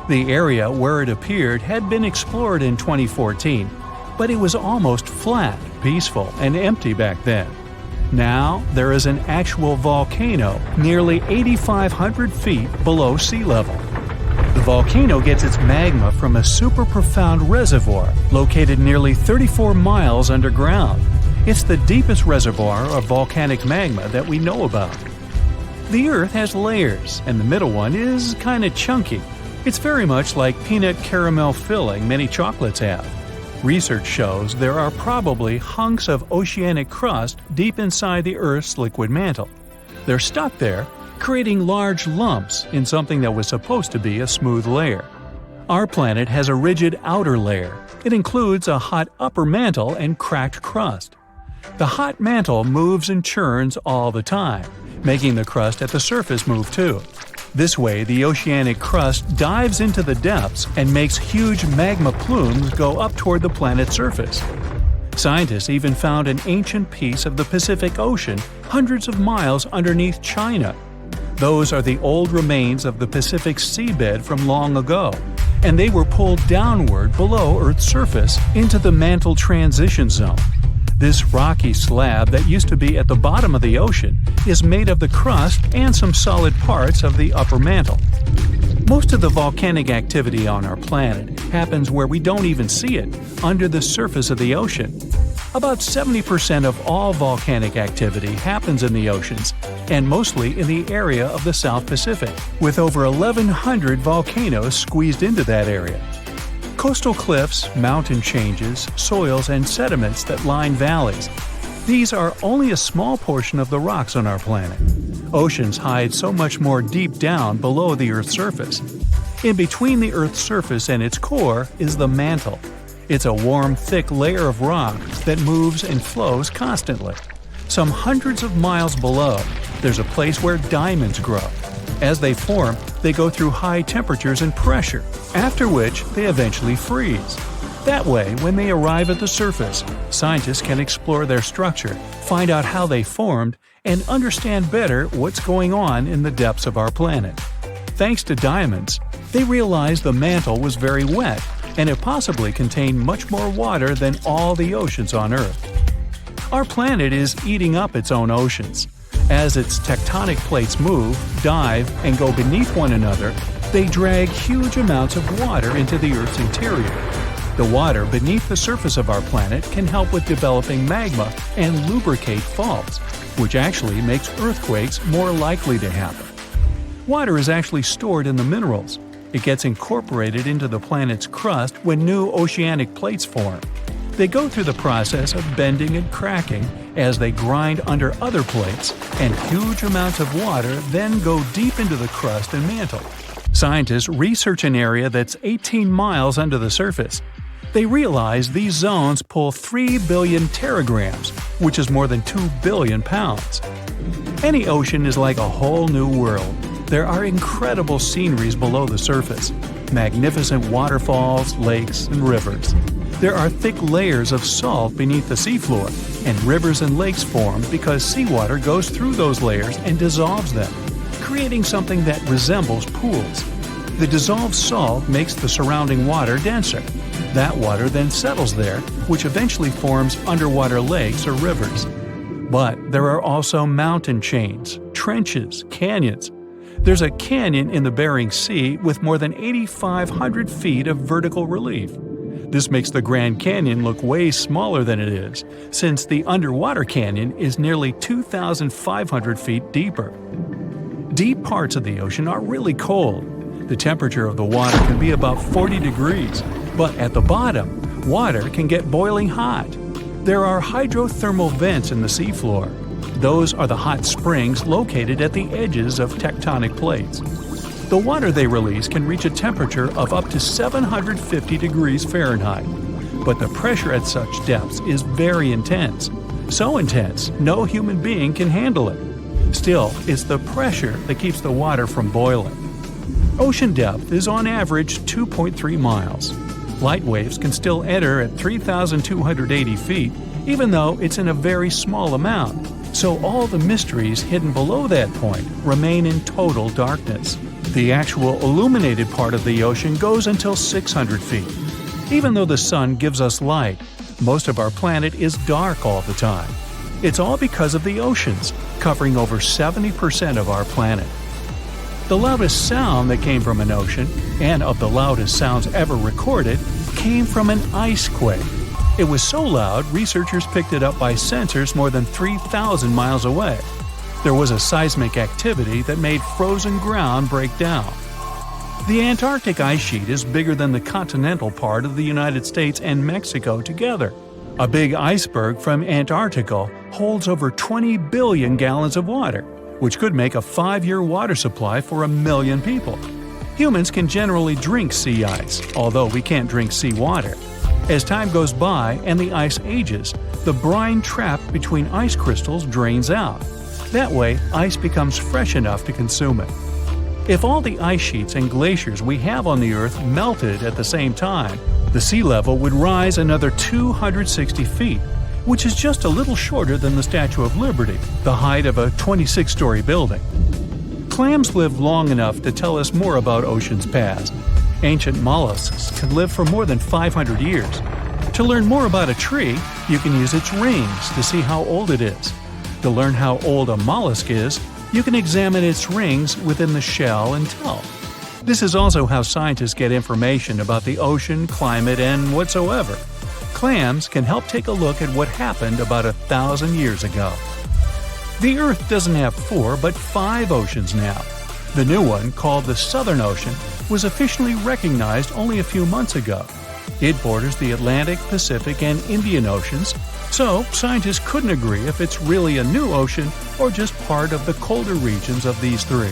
A: The area where it appeared had been explored in 2014, but it was almost flat, peaceful, and empty back then. Now, there is an actual volcano nearly 8,500 feet below sea level. The volcano gets its magma from a super profound reservoir located nearly 34 miles underground. It's the deepest reservoir of volcanic magma that we know about. The Earth has layers, and the middle one is kinda chunky. It's very much like peanut caramel filling many chocolates have. Research shows there are probably hunks of oceanic crust deep inside the Earth's liquid mantle. They're stuck there, creating large lumps in something that was supposed to be a smooth layer. Our planet has a rigid outer layer. It includes a hot upper mantle and cracked crust. The hot mantle moves and churns all the time, making the crust at the surface move too. This way, the oceanic crust dives into the depths and makes huge magma plumes go up toward the planet's surface. Scientists even found an ancient piece of the Pacific Ocean hundreds of miles underneath China. Those are the old remains of the Pacific seabed from long ago, and they were pulled downward below Earth's surface into the mantle transition zone. This rocky slab that used to be at the bottom of the ocean is made of the crust and some solid parts of the upper mantle. Most of the volcanic activity on our planet happens where we don't even see it, under the surface of the ocean. About 70% of all volcanic activity happens in the oceans, and mostly in the area of the South Pacific, with over 1,100 volcanoes squeezed into that area. Coastal cliffs, mountain changes, soils, and sediments that line valleys. These are only a small portion of the rocks on our planet. Oceans hide so much more deep down below the Earth's surface. In between the Earth's surface and its core is the mantle. It's a warm, thick layer of rock that moves and flows constantly. Some hundreds of miles below, there's a place where diamonds grow. As they form, they go through high temperatures and pressure, after which they eventually freeze. That way, when they arrive at the surface, scientists can explore their structure, find out how they formed, and understand better what's going on in the depths of our planet. Thanks to diamonds, they realized the mantle was very wet, and it possibly contained much more water than all the oceans on Earth. Our planet is eating up its own oceans. As its tectonic plates move, dive, and go beneath one another, they drag huge amounts of water into the Earth's interior. The water beneath the surface of our planet can help with developing magma and lubricate faults, which actually makes earthquakes more likely to happen. Water is actually stored in the minerals. It gets incorporated into the planet's crust when new oceanic plates form. They go through the process of bending and cracking as they grind under other plates, and huge amounts of water then go deep into the crust and mantle. Scientists research an area that's 18 miles under the surface. They realize these zones pull 3 billion teragrams, which is more than 2 billion pounds. Any ocean is like a whole new world. There are incredible sceneries below the surface, magnificent waterfalls, lakes, and rivers. There are thick layers of salt beneath the seafloor, and rivers and lakes form because seawater goes through those layers and dissolves them, creating something that resembles pools. The dissolved salt makes the surrounding water denser. That water then settles there, which eventually forms underwater lakes or rivers. But there are also mountain chains, trenches, canyons. There's a canyon in the Bering Sea with more than 8,500 feet of vertical relief. This makes the Grand Canyon look way smaller than it is, since the underwater canyon is nearly 2,500 feet deeper. Deep parts of the ocean are really cold. The temperature of the water can be about 40 degrees, but at the bottom, water can get boiling hot. There are hydrothermal vents in the seafloor. Those are the hot springs located at the edges of tectonic plates. The water they release can reach a temperature of up to 750 degrees Fahrenheit, but the pressure at such depths is very intense. So intense, no human being can handle it. Still, it's the pressure that keeps the water from boiling. Ocean depth is on average 2.3 miles. Light waves can still enter at 3,280 feet, even though it's in a very small amount. So all the mysteries hidden below that point remain in total darkness. The actual illuminated part of the ocean goes until 600 feet. Even though the sun gives us light, most of our planet is dark all the time. It's all because of the oceans, covering over 70% of our planet. The loudest sound that came from an ocean, and of the loudest sounds ever recorded, came from an ice quake. It was so loud, researchers picked it up by sensors more than 3,000 miles away. There was a seismic activity that made frozen ground break down. The Antarctic ice sheet is bigger than the continental part of the United States and Mexico together. A big iceberg from Antarctica holds over 20 billion gallons of water, which could make a 5-year water supply for 1 million people. Humans can generally drink sea ice, although we can't drink seawater. As time goes by and the ice ages, the brine trapped between ice crystals drains out. That way, ice becomes fresh enough to consume it. If all the ice sheets and glaciers we have on the Earth melted at the same time, the sea level would rise another 260 feet, which is just a little shorter than the Statue of Liberty, the height of a 26-story building. Clams live long enough to tell us more about oceans past. Ancient mollusks can live for more than 500 years. To learn more about a tree, you can use its rings to see how old it is. To learn how old a mollusk is, you can examine its rings within the shell and tell. This is also how scientists get information about the ocean, climate, and whatsoever. Clams can help take a look at what happened about 1,000 years ago. The Earth doesn't have 4 but 5 oceans now. The new one, called the Southern Ocean, was officially recognized only a few months ago. It borders the Atlantic, Pacific, and Indian Oceans, so scientists couldn't agree if it's really a new ocean or just part of the colder regions of these 3.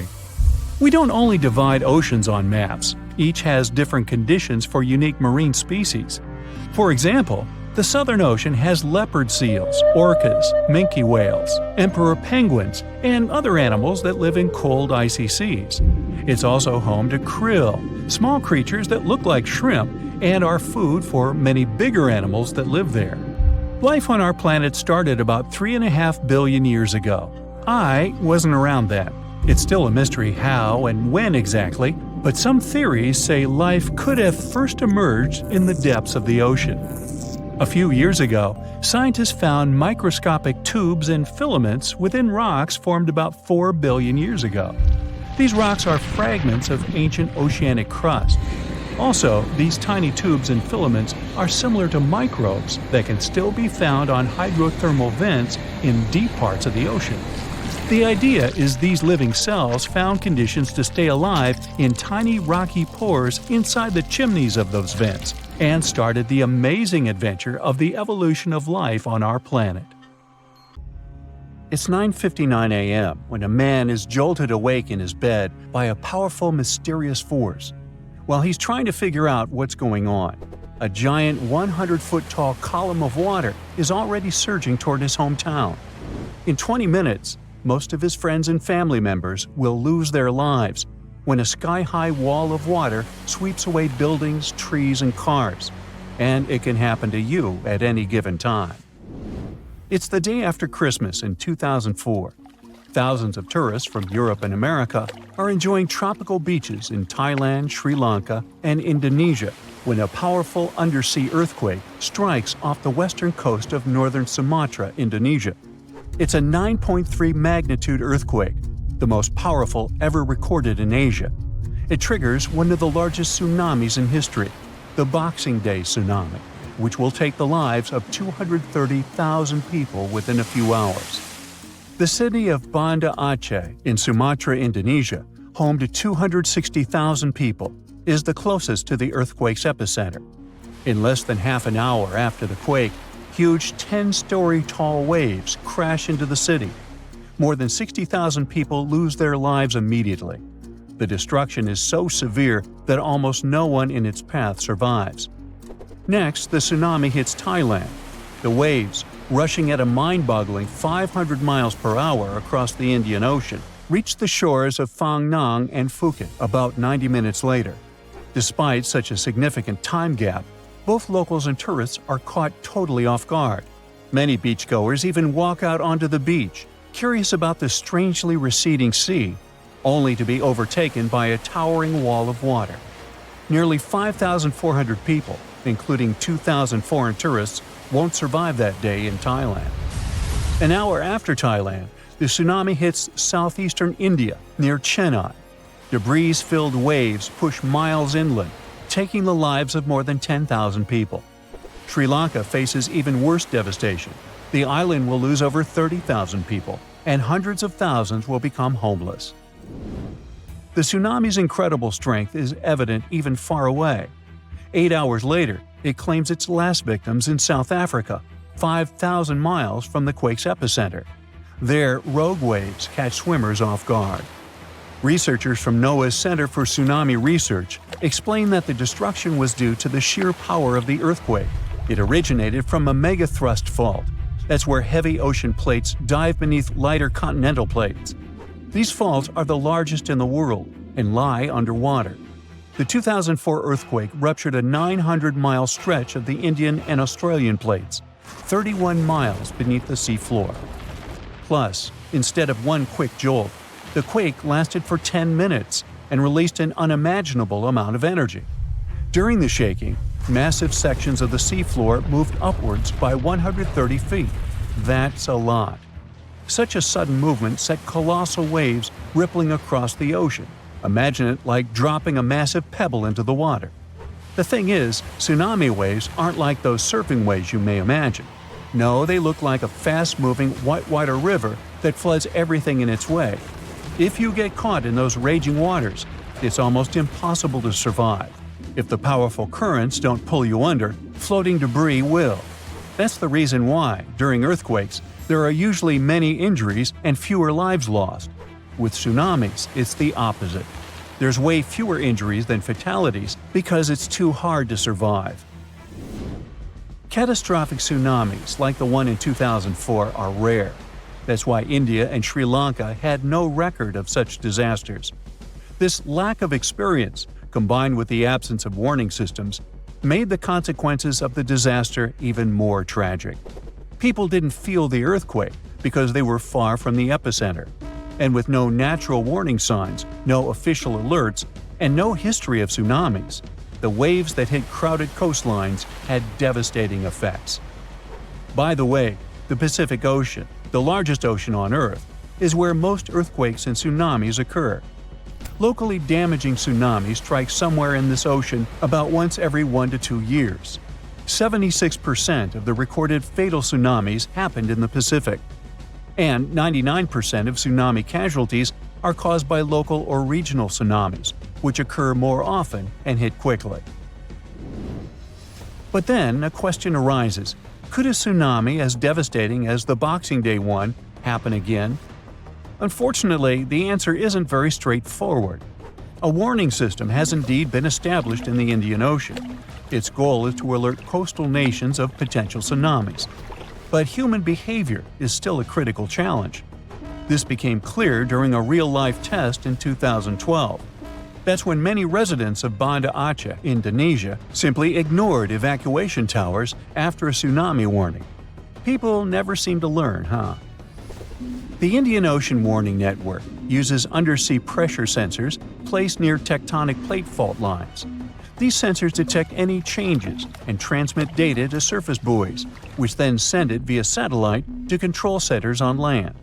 A: We don't only divide oceans on maps. Each has different conditions for unique marine species. For example, the Southern Ocean has leopard seals, orcas, minke whales, emperor penguins, and other animals that live in cold, icy seas. It's also home to krill, small creatures that look like shrimp and are food for many bigger animals that live there. Life on our planet started about 3.5 billion years ago. I wasn't around then. It's still a mystery how and when exactly, but some theories say life could have first emerged in the depths of the ocean. A few years ago, scientists found microscopic tubes and filaments within rocks formed about 4 billion years ago. These rocks are fragments of ancient oceanic crust. Also, these tiny tubes and filaments are similar to microbes that can still be found on hydrothermal vents in deep parts of the ocean. The idea is these living cells found conditions to stay alive in tiny rocky pores inside the chimneys of those vents, and started the amazing adventure of the evolution of life on our planet. It's 9:59 a.m. when a man is jolted awake in his bed by a powerful, mysterious force. While he's trying to figure out what's going on, a giant 100-foot-tall column of water is already surging toward his hometown. In 20 minutes, most of his friends and family members will lose their lives when a sky-high wall of water sweeps away buildings, trees, and cars. And it can happen to you at any given time. It's the day after Christmas in 2004. Thousands of tourists from Europe and America are enjoying tropical beaches in Thailand, Sri Lanka, and Indonesia when a powerful undersea earthquake strikes off the western coast of northern Sumatra, Indonesia. It's a 9.3 magnitude earthquake, the most powerful ever recorded in Asia. It triggers one of the largest tsunamis in history, the Boxing Day tsunami, which will take the lives of 230,000 people within a few hours. The city of Banda Aceh in Sumatra, Indonesia, home to 260,000 people, is the closest to the earthquake's epicenter. In less than half an hour after the quake, huge 10-story tall waves crash into the city. More than 60,000 people lose their lives immediately. The destruction is so severe that almost no one in its path survives. Next, the tsunami hits Thailand. The waves, rushing at a mind-boggling 500 miles per hour across the Indian Ocean, reach the shores of Phang Nang and Phuket about 90 minutes later. Despite such a significant time gap, both locals and tourists are caught totally off guard. Many beachgoers even walk out onto the beach, curious about the strangely receding sea, only to be overtaken by a towering wall of water. Nearly 5,400 people, including 2,000 foreign tourists, won't survive that day in Thailand. An hour after Thailand, the tsunami hits southeastern India near Chennai. Debris-filled waves push miles inland, taking the lives of more than 10,000 people. Sri Lanka faces even worse devastation. The island will lose over 30,000 people, and hundreds of thousands will become homeless. The tsunami's incredible strength is evident even far away. 8 hours later, it claims its last victims in South Africa, 5,000 miles from the quake's epicenter. There, rogue waves catch swimmers off guard. Researchers from NOAA's Center for Tsunami Research explain that the destruction was due to the sheer power of the earthquake. It originated from a megathrust fault. That's where heavy ocean plates dive beneath lighter continental plates. These faults are the largest in the world and lie underwater. The 2004 earthquake ruptured a 900-mile stretch of the Indian and Australian plates, 31 miles beneath the seafloor. Plus, instead of one quick jolt, the quake lasted for 10 minutes and released an unimaginable amount of energy. During the shaking, massive sections of the seafloor moved upwards by 130 feet. That's a lot. Such a sudden movement set colossal waves rippling across the ocean. Imagine it like dropping a massive pebble into the water. The thing is, tsunami waves aren't like those surfing waves you may imagine. No, they look like a fast-moving whitewater river that floods everything in its way. If you get caught in those raging waters, it's almost impossible to survive. If the powerful currents don't pull you under, floating debris will. That's the reason why, during earthquakes, there are usually many injuries and fewer lives lost. With tsunamis, it's the opposite. There's way fewer injuries than fatalities because it's too hard to survive. Catastrophic tsunamis like the one in 2004 are rare. That's why India and Sri Lanka had no record of such disasters. This lack of experience, combined with the absence of warning systems, made the consequences of the disaster even more tragic. People didn't feel the earthquake because they were far from the epicenter. And with no natural warning signs, no official alerts, and no history of tsunamis, the waves that hit crowded coastlines had devastating effects. By the way, the Pacific Ocean, the largest ocean on Earth, is where most earthquakes and tsunamis occur. Locally damaging tsunamis strike somewhere in this ocean about once every 1 to 2 years. 76% of the recorded fatal tsunamis happened in the Pacific. And 99% of tsunami casualties are caused by local or regional tsunamis, which occur more often and hit quickly. But then a question arises: could a tsunami as devastating as the Boxing Day one happen again? Unfortunately, the answer isn't very straightforward. A warning system has indeed been established in the Indian Ocean. Its goal is to alert coastal nations of potential tsunamis. But human behavior is still a critical challenge. This became clear during a real-life test in 2012. That's when many residents of Banda Aceh, Indonesia, simply ignored evacuation towers after a tsunami warning. People never seem to learn, huh? The Indian Ocean Warning Network uses undersea pressure sensors placed near tectonic plate fault lines. These sensors detect any changes and transmit data to surface buoys, which then send it via satellite to control centers on land.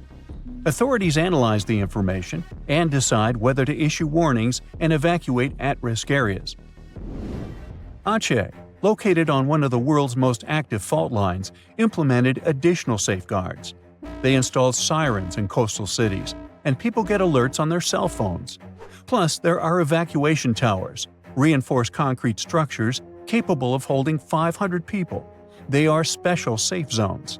A: Authorities analyze the information and decide whether to issue warnings and evacuate at-risk areas. Aceh, located on one of the world's most active fault lines, implemented additional safeguards. They installed sirens in coastal cities, and people get alerts on their cell phones. Plus, there are evacuation towers, reinforced concrete structures capable of holding 500 people. They are special safe zones.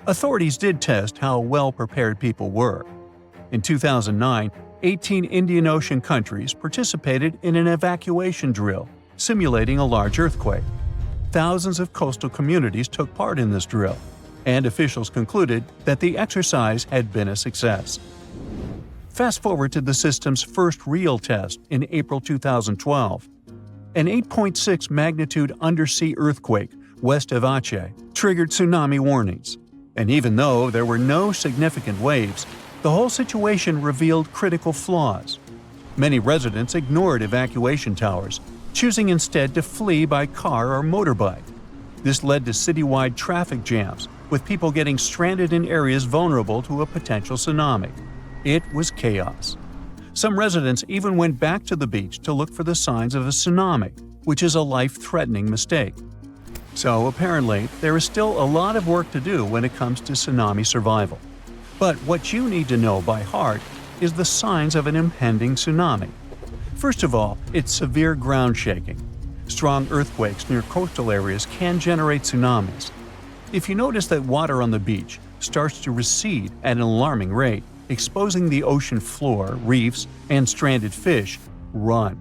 A: Authorities did test how well prepared people were. In 2009, 18 Indian Ocean countries participated in an evacuation drill, simulating a large earthquake. Thousands of coastal communities took part in this drill, and officials concluded that the exercise had been a success. Fast forward to the system's first real test in April 2012. An 8.6 magnitude undersea earthquake west of Aceh triggered tsunami warnings. And even though there were no significant waves, the whole situation revealed critical flaws. Many residents ignored evacuation towers, choosing instead to flee by car or motorbike. This led to citywide traffic jams, with people getting stranded in areas vulnerable to a potential tsunami. It was chaos. Some residents even went back to the beach to look for the signs of a tsunami, which is a life-threatening mistake. So apparently, there is still a lot of work to do when it comes to tsunami survival. But what you need to know by heart is the signs of an impending tsunami. First of all, it's severe ground shaking. Strong earthquakes near coastal areas can generate tsunamis. If you notice that water on the beach starts to recede at an alarming rate, exposing the ocean floor, reefs, and stranded fish, run.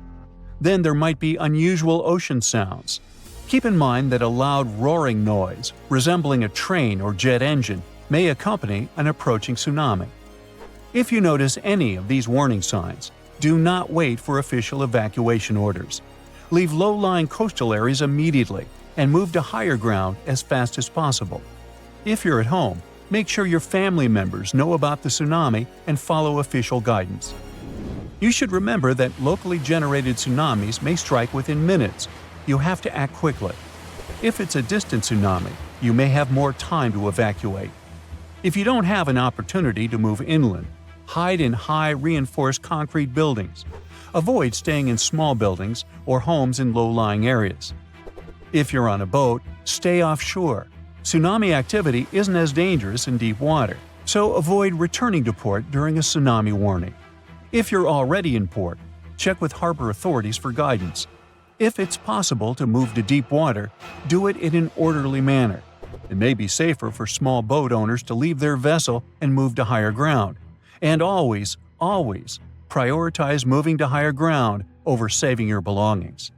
A: Then there might be unusual ocean sounds. Keep in mind that a loud roaring noise, resembling a train or jet engine, may accompany an approaching tsunami. If you notice any of these warning signs, do not wait for official evacuation orders. Leave low-lying coastal areas immediately and move to higher ground as fast as possible. If you're at home, make sure your family members know about the tsunami and follow official guidance. You should remember that locally generated tsunamis may strike within minutes. You have to act quickly. If it's a distant tsunami, you may have more time to evacuate. If you don't have an opportunity to move inland, hide in high reinforced concrete buildings. Avoid staying in small buildings or homes in low-lying areas. If you're on a boat, stay offshore. Tsunami activity isn't as dangerous in deep water, so avoid returning to port during a tsunami warning. If you're already in port, check with harbor authorities for guidance. If it's possible to move to deep water, do it in an orderly manner. It may be safer for small boat owners to leave their vessel and move to higher ground. And always, prioritize moving to higher ground over saving your belongings.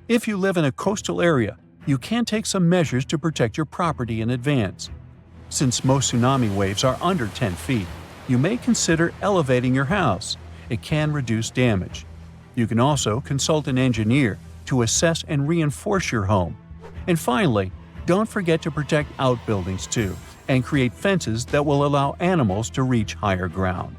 A: If you live in a coastal area, you can take some measures to protect your property in advance. Since most tsunami waves are under 10 feet, you may consider elevating your house. It can reduce damage. You can also consult an engineer to assess and reinforce your home. And finally, don't forget to protect outbuildings too, and create fences that will allow animals to reach higher ground.